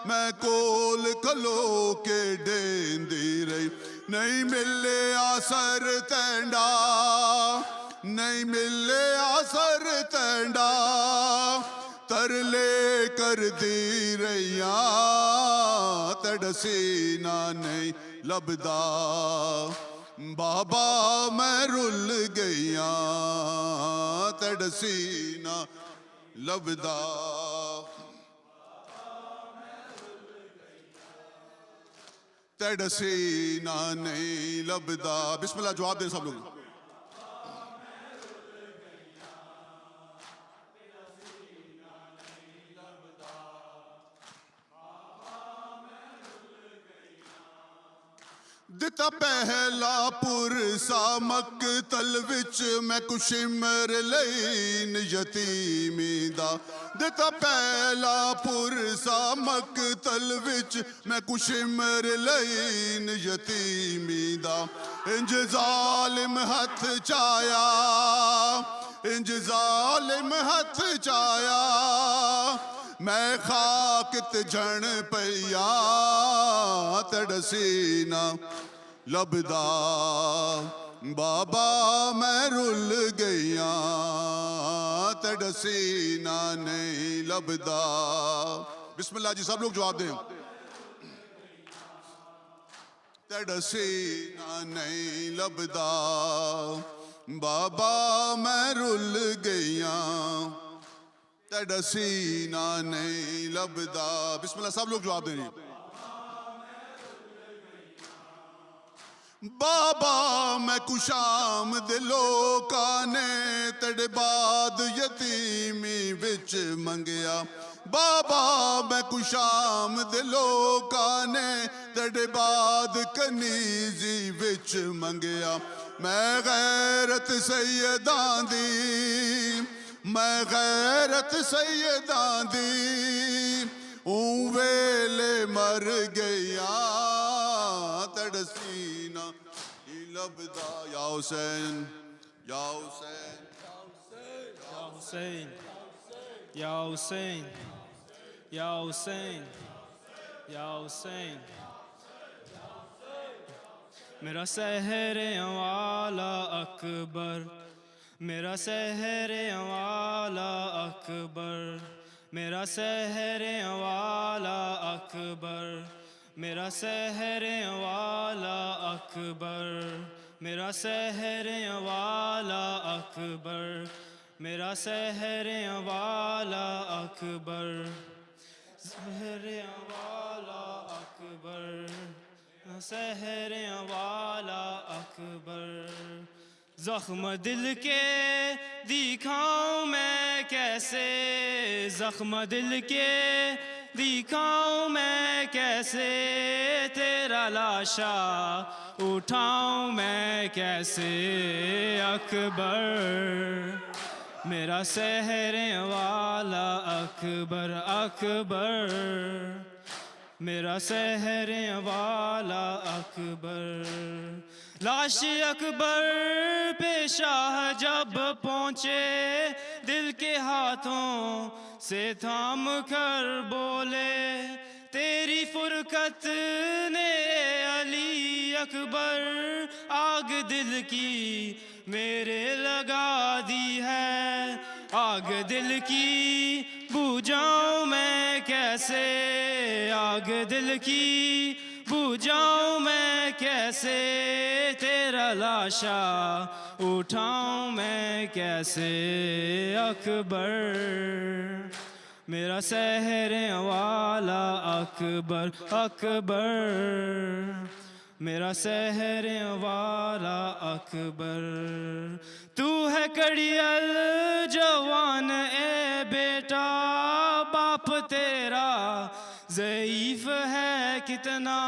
मैं कोल खलो के डेंदी रही नहीं मिले आसर तेंडा नहीं मिले आसर तेंडा तरले कर दी रैया तड़सी ना नहीं लभदा बाबा मैं रुल गईया तड़सी ना लभदा तड़सी ना नहीं लभदा बिस्मिल्लाह जवाब दे सब लोग दिता पहला पुरसा मकतल विच मैं कुशिमर लईन यतीमी दा दिता पहला पुरसा मकतल विच मैं कुशिमर लईन यतीमी दा इंज जालिम हथ चाया इंज जालिम हथ चाया मैं खाकत जण पैया तड़सी ना लभदा बाबा मैं रुल गईया तड़सी ना नहीं लभदा बिस्मिल्लाह जी सब लोग जवाब दें तड़सी ना नहीं लभदा बाबा मैं रुल गईया तड़सी ना नहीं लभदा बिस्मिल्लाह सब लोग जवाब दें बाबा मैं कुशाम दे लोकां ने तेरे बाद यतीमी विच मंगया बाबा मैं कुशाम दे लोकां ने तेरे बाद कनीजी विच मंगया मैं गैरत सैयदां दी मैं गैरत सैयदां दी वेले मर गईया तड़सी ना लभदा या हुसैन या हुसैन या हुसैन या हुसैन या हुसैन या हुसैन मेरा सहर वाला अकबर मेरा सहर वाला अकबर मेरा सहर वाला अकबर मेरा सहर वाला अकबर मेरा सहर वाला अकबर मेरा सहर वाला अकबर सहर वाला अकबर सहर वाला अकबर जख्म दिल के दिखाऊं मैं कैसे जख्म दिल के दिखाऊं मैं कैसे तेरा लाशा उठाऊं मैं कैसे अकबर मेरा सहरे वाला अकबर अकबर मेरा सहरे वाला अकबर लाश अकबर पे शाह जब पहुँचे दिल के हाथों से थाम कर बोले तेरी फुरकत ने अली अकबर आग दिल की मेरे लगा दी है आग दिल की बुझाऊं मैं कैसे आग दिल की बुझाऊं मैं कैसे तेरा लाशा उठाऊं मैं कैसे अकबर मेरा सहरे वाला अकबर अकबर मेरा सहरे वाला अकबर तू है कड़ियल जवान ए बेटा बाप तेरा ज़ईफ़ है कितना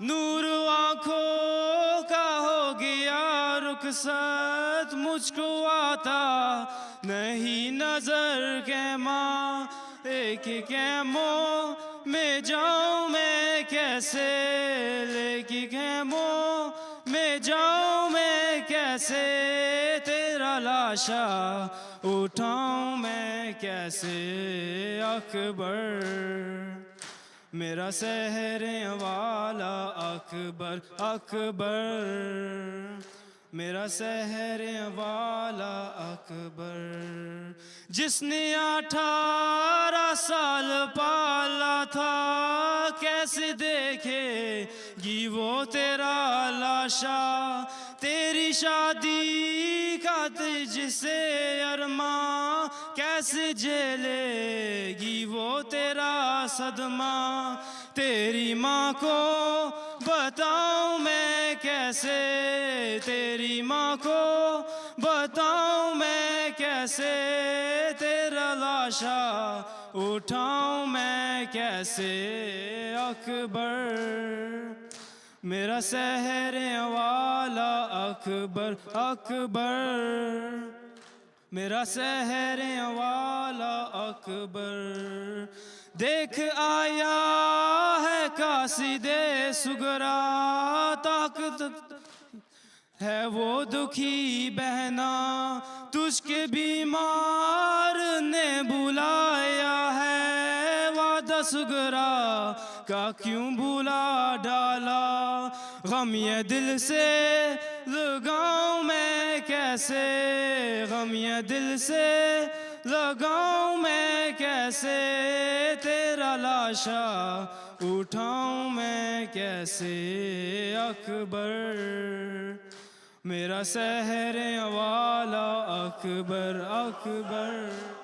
नूर आँखों का हो गया रुखसत मुझको आता नहीं नजर के माँ एक कैमों में जाऊँ मैं कैसे लेके कैमों में जाऊँ मैं कैसे तेरा लाशा उठाऊँ मैं कैसे अकबर मेरा सहरे वाला अकबर अकबर मेरा सहरे वाला अकबर जिसने 18 साल पाला था कैसे देखेगी वो तेरा लाशा तेरी शादी का तुझसे अरमा कैसे झेलेगी वो तेरा सदमा तेरी माँ को बताऊं मैं कैसे तेरी माँ को बताऊं मैं कैसे तेरा लाशा उठाऊं मैं कैसे अकबर मेरा सहरे वाला अकबर अकबर मेरा सहरे वाला अकबर देख आया है कासिदे सुगरा ताकत है वो दुखी बहना तुझके बीमार ने बुलाया है वादा सुगरा का क्यों बुला डाला गम ये दिल से लगाऊं मैं कैसे गम ये दिल से लगाऊं मैं कैसे तेरा लाशा उठाऊं मैं कैसे अकबर मेरा सहरे वाला अकबर अकबर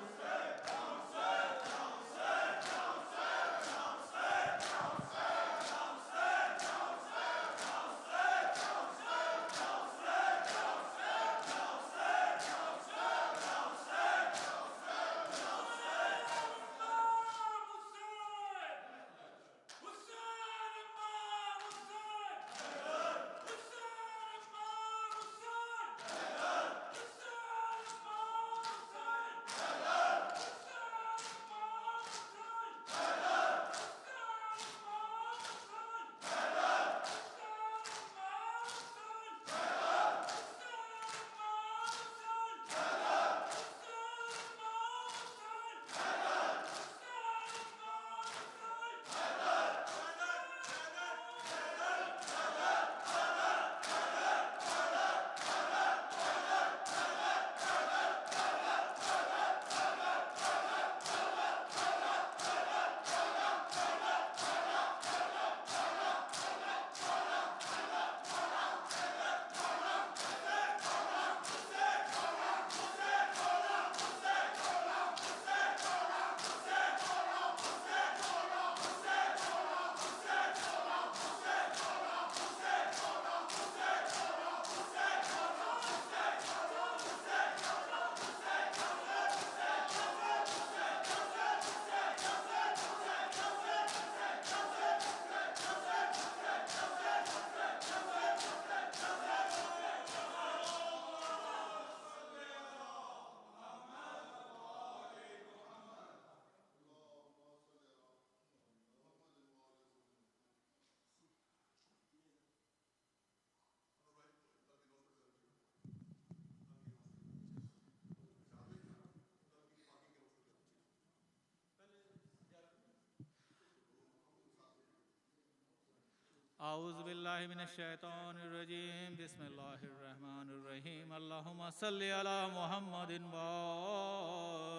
आऊज़ु बिल्लाहि मिनश शैतानिर रजीम बिस्मिल्लाहिर रहमानिर रहीम अल्लाहुम्मा सल्लि अला मुहम्मदिन व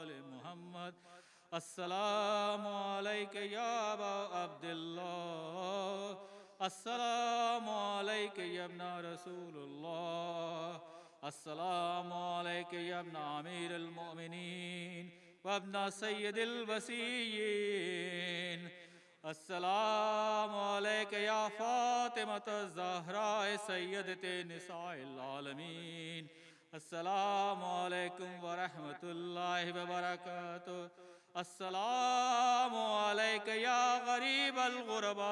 आलि मुहम्मद अस्सलामु अलैका या अबा अब्दुल्लाह अस्सलामु अलैका या इब्ना रसूलुल्लाह अस्सलामु अलैका या इब्ना अमीरुल मुमिनीन व इब्ना सय्यिदिल वसीय्यीन अस्सलामु अलैका या फातिमत ज़हरा सय्यदते निसाइल आलमीन अस्सलामु अलैकुम व रहमतुल्लाहि व बरकातुहू अस्सलामु अलैका या गरीबल गुरबा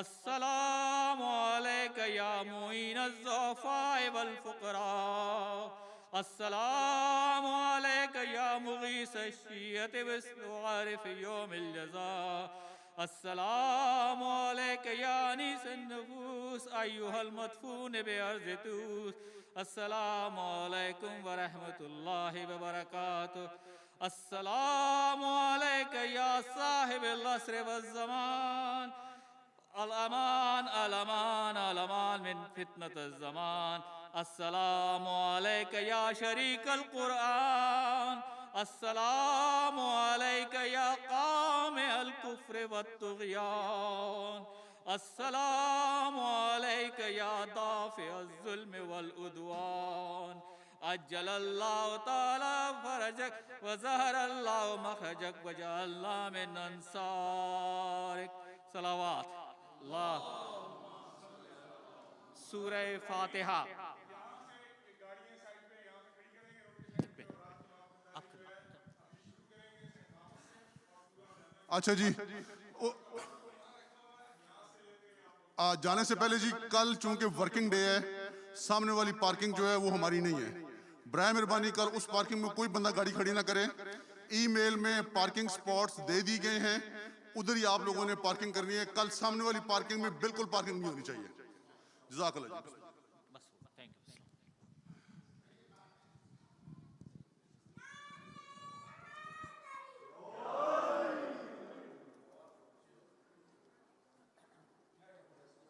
अस्सलामु अलैका या मुईनज़ ज़ुअफ़ाए वल फ़ुक़रा अस्सलामु अलैका या मुग़ीस अश्शिय्यति वस्वार फ़ी यौमिल जज़ा अस्सलामु अलैका या अनीस अन्नुफूस अय्युहल मदफ़ून बिअर्ज़ि तूस अस्सलामु अलैकुम व रहमतुल्लाहि व बरकातुहू अस्सलामु अलैका या साहिबल अस्र वज़्ज़मान अल-अमान अल-अमान अल-अमान मिन फ़ितनतिज़ ज़मान अस्सलामु अलैका या शरीकल कुरआन अस्सलामु अलैका या कामिल कुफ्र वत्तुग़यान अस्सलामु अलैका या दाफ़िअज़ ज़ुल्म वल उद्वान अज्जलल्लाहु ताला फरजक व ज़हरल्लाहु मखरजक व जअलना मिन अंसारिक सलावत अल्लाह सूरह फातिहा अच्छा जी जाने से पहले जी कल चूंकि वर्किंग डे है सामने वाली पार्किंग जो है वो हमारी नहीं है बराए मेहरबानी कर उस पार्किंग में कोई बंदा गाड़ी खड़ी ना करे ईमेल में पार्किंग स्पॉट्स दे दी गए हैं उधर ही आप लोगों ने पार्किंग करनी है कल सामने वाली पार्किंग में बिल्कुल पार्किंग नहीं होनी चाहिए जज़ाकल्लाह।